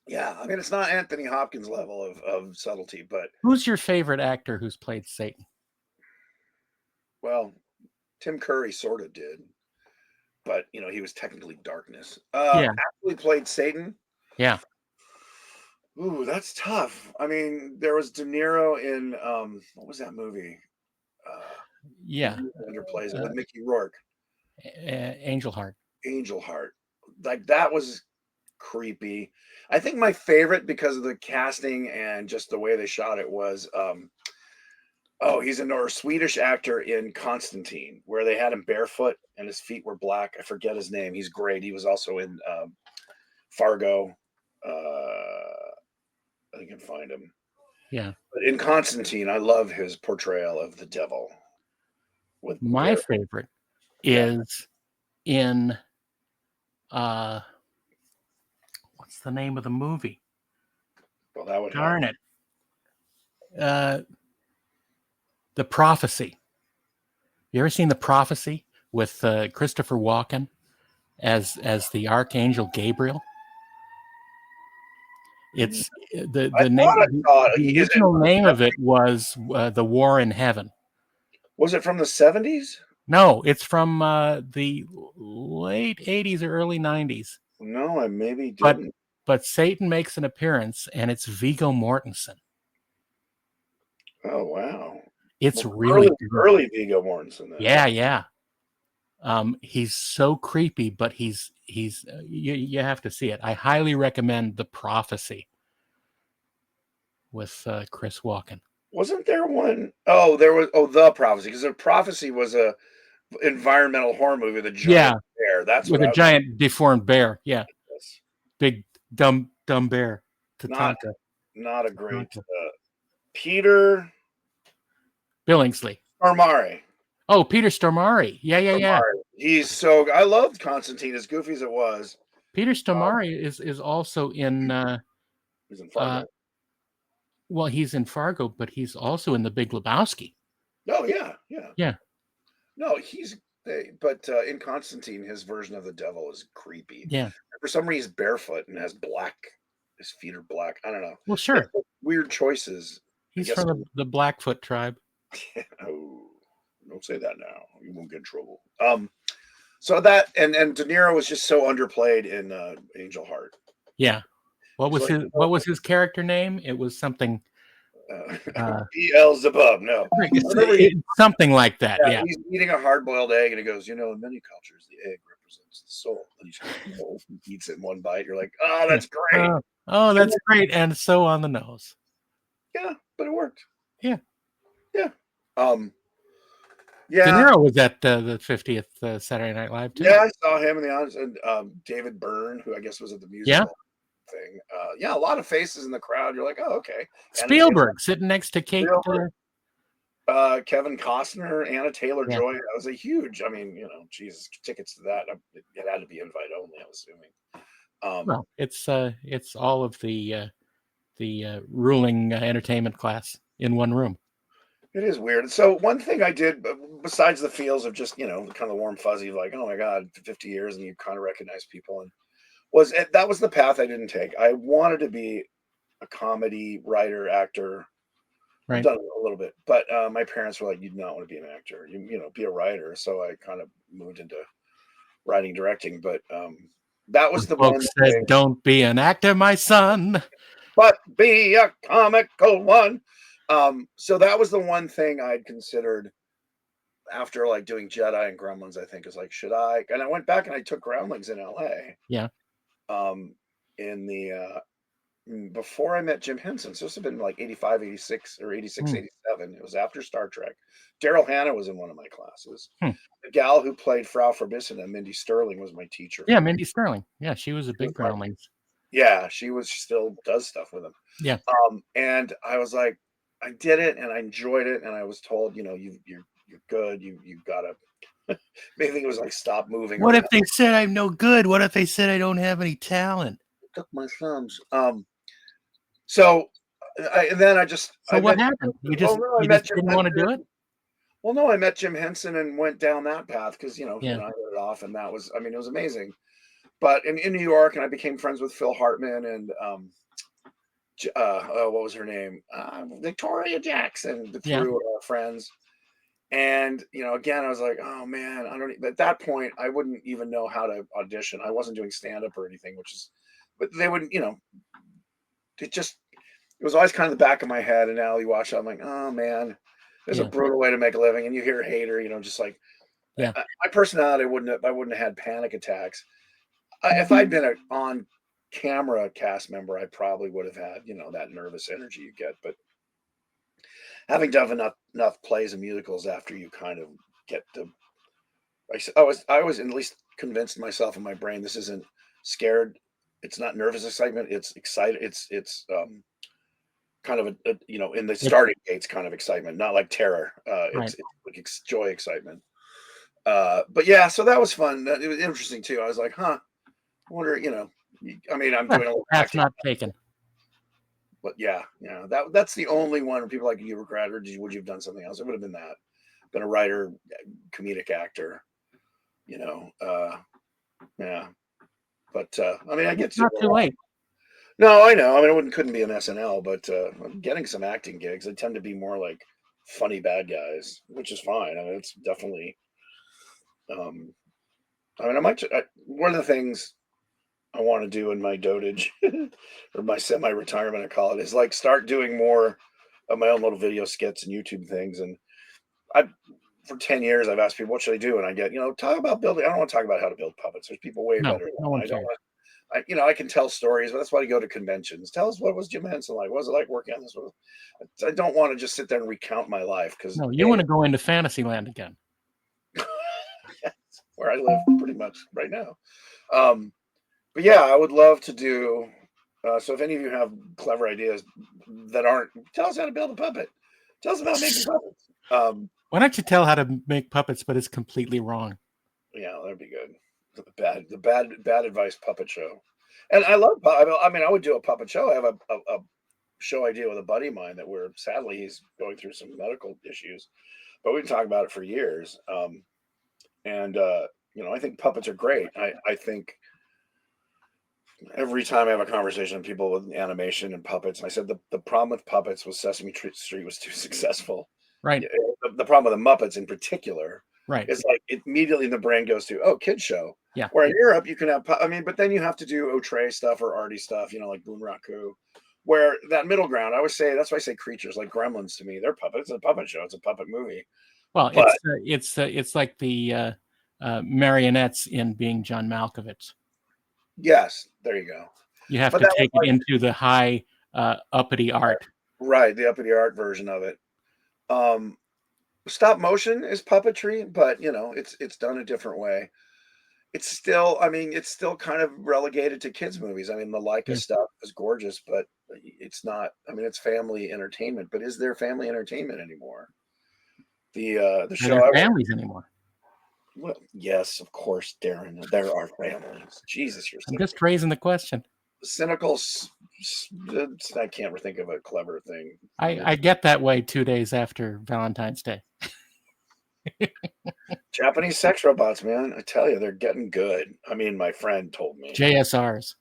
yeah, I mean, it's not Anthony Hopkins level of subtlety, but who's your favorite actor who's played Satan? Well, Tim Curry sort of did, but he was technically darkness. Actually played Satan. Yeah. Ooh, that's tough. I mean, there was De Niro in what was that movie? Underplays it with Mickey Rourke. Angel Heart. Angel Heart. Like that was creepy. I think my favorite, because of the casting and just the way they shot it, was he's a Swedish actor in Constantine, where they had him barefoot and his feet were black. I forget his name. He's great. He was also in Fargo. I can find him. Yeah. But in Constantine, I love his portrayal of the devil. My favorite is in what's the name of the movie? Well, that would darn it. The Prophecy. You ever seen The Prophecy with Christopher Walken as the Archangel Gabriel? It's the original name of it was The War in Heaven. Was it from the 70s? No, it's from the late 80s or early 90s. No, I maybe didn't. But Satan makes an appearance, and it's Viggo Mortensen. Oh, wow. It's really early Viggo Mortensen. Then. Yeah. He's so creepy, but he's you have to see it. I highly recommend The Prophecy with Chris Walken. Wasn't there one? Oh, there was. Oh, The Prophecy, because The Prophecy was a environmental horror movie. The giant bear. That's with a giant deformed bear. Yeah, yes. Big dumb bear. Tatanka. Not a great Peter Billingsley. Stormare. Oh, Peter Stormare. Yeah. He's so. I loved Constantine, as goofy as it was. Peter Stormare is also in. He's in Fargo. Well, he's in Fargo, but he's also in The Big Lebowski. Oh, yeah. No, but in Constantine, his version of the devil is creepy. Yeah. For some reason, he's barefoot and has black. His feet are black. I don't know. Well, sure. Weird choices. He's from the Blackfoot tribe. Oh, don't say that now. You won't get in trouble. So that and De Niro was just so underplayed in Angel Heart. Yeah. What was his character name? It was something. Beelzebub. No, something like that. Yeah. He's eating a hard-boiled egg, and he goes, in many cultures, the egg represents the soul. And he eats it in one bite. You're like, oh, that's great. That's great, and so on the nose. Yeah, but it worked. Yeah. De Yeah, Niro was at the 50th Saturday Night Live too. yeah, I saw him in the audience, and David Byrne, who I guess was at the Yeah, musical thing. Yeah, a lot of faces in the crowd. You're like, oh, okay. Anna Taylor, Spielberg sitting next to Kate. Spielberg, Kevin Costner, Anna Taylor Yeah, Joy. That was a huge. I mean, Jesus, tickets to that. It had to be invite only. I'm assuming. well, it's all of the ruling entertainment class in one room. It is weird. So one thing I did, besides the feels of just kind of warm fuzzy, like oh my god, 50 years, and you kind of recognize people, and that was the path I didn't take. I wanted to be a comedy writer, actor. I've Right. done it a little bit, but my parents were like, "You do not want to be an actor. Be a writer." So I kind of moved into writing, directing. But that was the one Folks said, thing. "Don't be an actor, my son." But be a comical one. So that was the one thing I'd considered after like doing Jedi and Gremlins. I think is like, should I? And I went back and I took Groundlings in L.A. Yeah. In the before I met Jim Henson. So this have been like 85, 86, or 86, Hmm. 87. It was after Star Trek. Daryl Hannah was in one of my classes. Hmm. The gal who played Frau Verbissina, Mindy Sterling, was my teacher. Yeah, Mindy Sterling. Yeah, she was a big Groundlings. Yeah, she still does stuff with them. Yeah. And I was like, I did it and I enjoyed it. And I was told, you're good. You gotta, maybe think it was like stop moving What if around. they said I'm no good? What if they said I don't have any talent? Took my thumbs. So and then So what happened? You well, just no, I you met just Jim didn't want to do Henson. it? Well, no, I met Jim Henson and went down that path because he Yeah. and I hit it off, and that was, I mean, it was amazing. But in New York, and I became friends with Phil Hartman and what was her name? Victoria Jackson Yeah. through friends. And again, I was like, oh man, I don't. At that point, I wouldn't even know how to audition. I wasn't doing stand up or anything, but they wouldn't. It was always kind of the back of my head. And now you watch it, I'm like, oh man, there's a Yeah. brutal way to make a living. And you hear hater, just like Yeah. my personality I wouldn't have had panic attacks. If I'd been an on camera cast member, I probably would have had, that nervous energy you get. But having done enough plays and musicals after you kind of get the, I was at least convinced myself in my brain, this isn't scared. It's not nervous excitement. It's excited. It's kind of in the It, starting gates kind of excitement, not like terror. right. It's like joy excitement. But yeah, so that was fun. It was interesting too. I was like, huh, I wonder, I mean, I'm Well, doing a little path acting, not taken. but yeah, that's the only one where people like, you were grad, or would you have done something else? It would have been that. Been a writer, comedic actor, yeah. But I mean, I get It's to not too late. no, I know. I mean, couldn't be an SNL, but I'm getting some acting gigs. They tend to be more like funny bad guys, which is fine. I mean, it's definitely. Um, I mean, one of the things I want to do in my dotage or my semi-retirement, I call it, is like start doing more of my own little video skits and YouTube things. And I, for 10 years, I've asked people, what should I do? And I get, talk about building. I don't want to talk about how to build puppets. There's people way No, better. no one I don't cares. want. I can tell stories, but that's why you go to conventions. Tell us, what was Jim Henson like? What was it like working on this? I don't want to just sit there and recount my life because No, you want to go into Fantasyland again. where I live pretty much right now. But yeah, I would love to do. So if any of you have clever ideas that aren't, tell us how to build a puppet. Tell us about making puppets. Why don't you tell how to make puppets, but it's completely wrong? Yeah, that'd be good. The bad advice puppet show. And I love. I mean, I would do a puppet show. I have a show idea with a buddy of mine that sadly he's going through some medical issues, but we've been talking about it for years. And I think puppets are great. I think every time I have a conversation with people with animation and puppets, I said the problem with puppets was Sesame Street was too successful. Right. Yeah, the problem with the Muppets in particular Right. is like immediately the brain goes to, oh, kids show. Yeah. Where in Europe you can have, I mean, but then you have to do Outre stuff or arty stuff, like Boon Raku. Where that middle ground, I always say, that's why I say creatures like Gremlins to me. They're puppets. It's a puppet show. It's a puppet movie. Well, But it's like the marionettes in Being John Malkovich. yes, there you go. You have But to that was take it into the high uppity art. right, the uppity art version of it. Um, stop motion is puppetry, but it's done a different way. It's still, I mean, it's still kind of relegated to kids movies. I mean, the Leica Yeah. stuff is gorgeous, but it's not. I mean, it's family entertainment, but is there family entertainment anymore? The Are show there I families anymore? well, yes, of course, Darren. There are families. Jesus, you're I'm just raising the question. cynical. I can't think of a clever thing. I get that way 2 days after Valentine's Day. Japanese sex robots, man. I tell you, they're getting good. I mean, my friend told me. JSRs.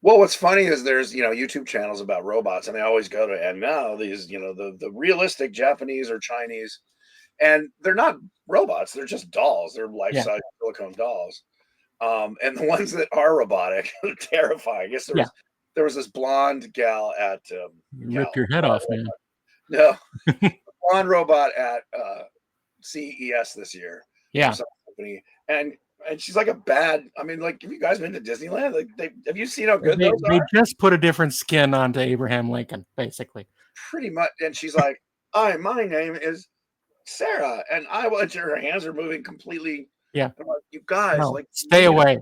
Well, what's funny is there's YouTube channels about robots, and I always go to, and now these the realistic Japanese or Chinese, and they're not robots, they're just dolls. They're Yeah. life-size silicone dolls. And the ones that are robotic are terrifying. I guess there was this blonde gal at Rip your head off, man. no blonde robot at CES this year. Yeah. For some company, and she's like a bad. I mean, like, have you guys been to Disneyland? Like, have you seen how good those They are? just put a different skin onto Abraham Lincoln, basically. Pretty much. And she's like, "Hi, my name is Sarah," and her hands are moving completely. Yeah. I'm like, you guys, No, like, stay away.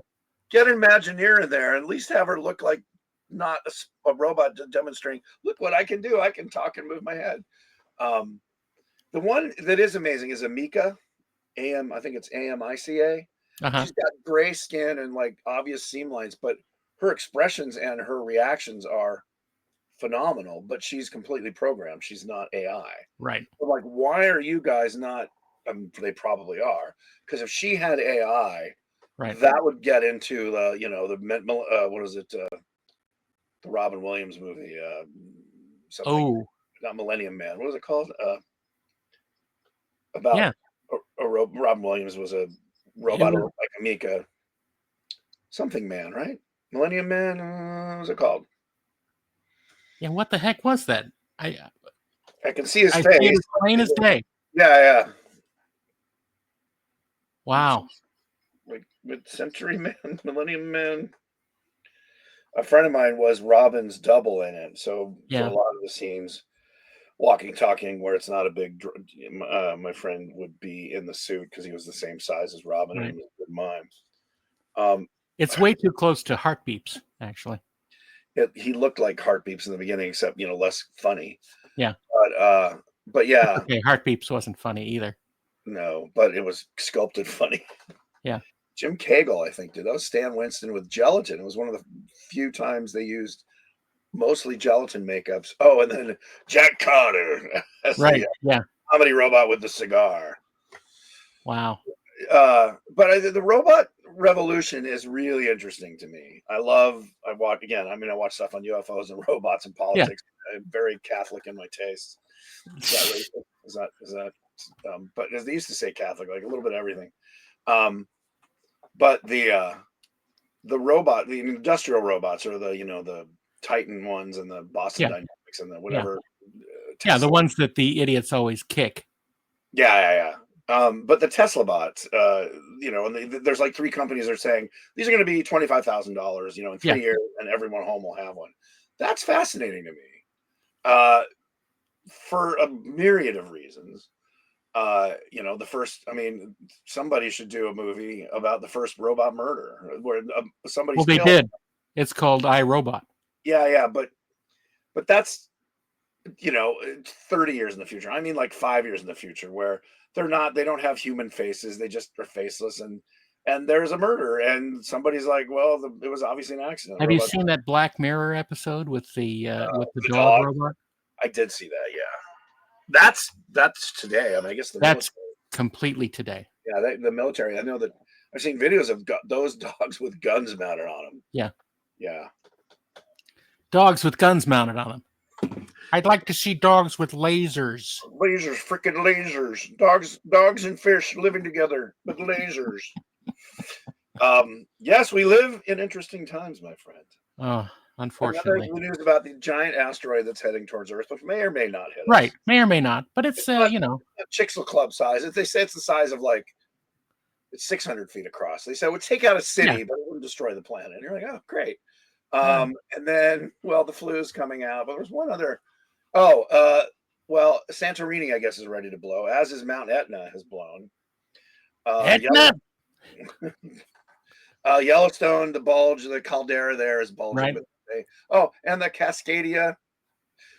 Get an Imagineer in there, and at least have her look like not a robot demonstrating. Look what I can do. I can talk and move my head. The one that is amazing is Amika. I think it's AMICA. Uh-huh. She's got gray skin and like obvious seam lines, but her expressions and her reactions are phenomenal. But she's completely programmed. She's not AI. Right. But like, why are you guys not? They probably are, because if she had AI, right, that would get into the what is it? The Robin Williams movie. Something. Not Millennium Man. What was it called? About Robin Williams was a robot like Amika. Something Man, right? Millennium Man. What was it called? Yeah, what the heck was that? I can see his face. See it as plain as day. Yeah. Wow. Like Mid-Century Man, Millennium Man. A friend of mine was Robin's double in it, so for a lot of the scenes, walking, talking, where it's not a big. My friend would be in the suit because he was the same size as Robin, and he was a good mime. It's way too close to Heartbeeps, actually. He looked like Heartbeeps in the beginning, except less funny. Yeah. But yeah. Okay, Heartbeeps wasn't funny either. No, but it was sculpted funny. Yeah. Jim Cagle, I think, did. That was Stan Winston with gelatin. It was one of the few times they used mostly gelatin makeups. Oh, and then Jack Carter. Right. Yeah. Comedy robot with the cigar. Wow. But the robot revolution is really interesting to me. I watch stuff on UFOs and robots and politics. Yeah. I'm very Catholic in my tastes. Is that but as they used to say Catholic, like a little bit of everything. But the robot, the industrial robots, or the Titan ones and the Boston Dynamics and the whatever. The ones that the idiots always kick. Yeah. But the Tesla bots, and there's like 3 companies that are saying these are going to be $25,000, in 3 years, and everyone home will have one. That's fascinating to me, for a myriad of reasons. Somebody should do a movie about the first robot murder where somebody. Well, they did. It's called iRobot. Yeah, but that's 30 years in the future. I mean, like 5 years in the future, where they don't have human faces. They just are faceless, and there's a murder, and somebody's like, well, it was obviously an accident. Have you seen that Black Mirror episode with the dog robot? I did see that. Yeah, that's today. I mean, I guess that's completely today. Yeah, the military. I know that I've seen videos of those dogs with guns mounted on them. Yeah. Dogs with guns mounted on them. I'd like to see dogs with lasers. Lasers, freaking lasers. Dogs and fish living together with lasers. Yes, we live in interesting times, my friend. Oh, unfortunately. Another news about the giant asteroid that's heading towards Earth, which may or may not hit us. Right, may or may not, but it's a Chicxulub Club size. They say it's the size of it's 600 feet across. They said it would take out a city, but it wouldn't destroy the planet. And you're like, oh, great. And then, the flu is coming out, but there's one other. Well, Santorini, I guess, is ready to blow, as is Mount Etna has blown. Etna! Yellowstone, the bulge, the caldera there is bulging. Right. And the Cascadia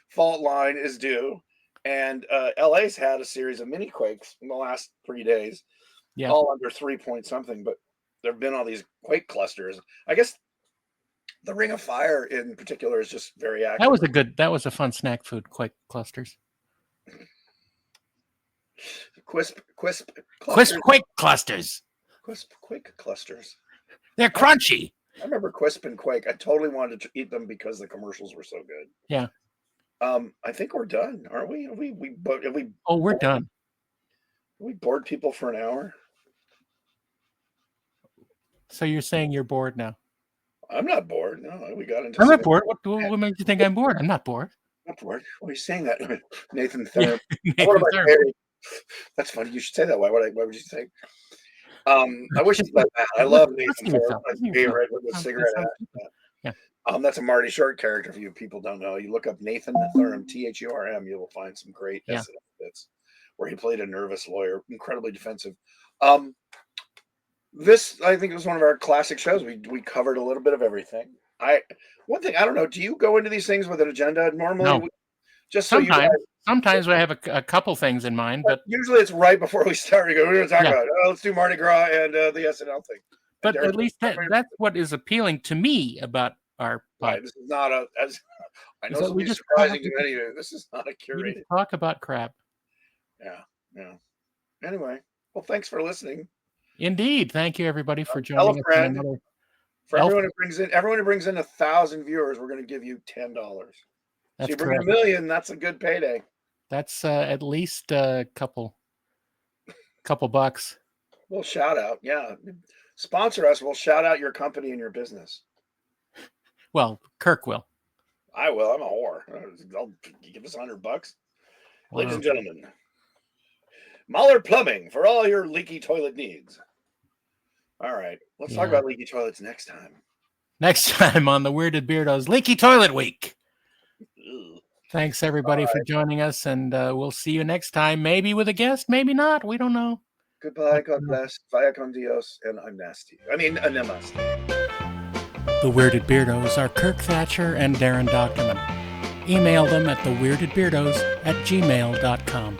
fault line is due. And LA's had a series of mini quakes in the last 3 days, all under 3 point something. But there have been all these quake clusters. I guess the Ring of Fire in particular is just very active. That was a fun snack food, quake clusters. Quisp quake clusters. Quisp quake clusters. They're crunchy. I remember Quisp and Quake. I totally wanted to eat them because the commercials were so good. Yeah. I think we're done, aren't we? We're done. We bored people for an hour. So you're saying you're bored now? I'm not bored. No, we got into. I'm not bored. What makes you think I'm bored? I'm not bored. I'm not bored. Why are you saying that, Nathan Thurm? Nathan That's funny. You should say that. Why would you say? I wish you'd let that. I love Nathan Thurm. My favorite with the cigarette hat. Yeah. That's a Marty Short character. If you people don't know, you look up Nathan Thurm, Thurm. You will find some great SNL bits where he played a nervous lawyer, incredibly defensive. This, I think, was one of our classic shows. We covered a little bit of everything. One thing I don't know. Do you go into these things with an agenda normally? No. Just so sometimes I have a couple things in mind, but usually it's right before we start. We go, we're going to talk about let's do Mardi Gras and the SNL thing. But at least that's what is appealing to me about our podcast. Right. This is not I know this will be surprising to many of you. This is not a curated. Talk about crap. Yeah. Anyway, well, thanks for listening. Indeed. Thank you, everybody, for joining us. For everyone who brings in 1,000 viewers, we're going to give you $10. That's you bring 1 million, that's a good payday. That's at least a couple bucks. We'll shout out. Yeah. Sponsor us. We'll shout out your company and your business. Well, Kirk will. I will. I'm a whore. I'll give us $100. Wow. Ladies and gentlemen, Mahler Plumbing for all your leaky toilet needs. All right. Let's talk about leaky toilets next time. Next time on the Weirded Beardos Leaky Toilet Week. Ew. Thanks, everybody, for joining us, and we'll see you next time. Maybe with a guest, maybe not. We don't know. Goodbye, God bless. Vaya con Dios, and I'm nasty. Namaste. The Weirded Beardos are Kirk Thatcher and Darren Doctorman. Email them at theweirdedbeardos@gmail.com.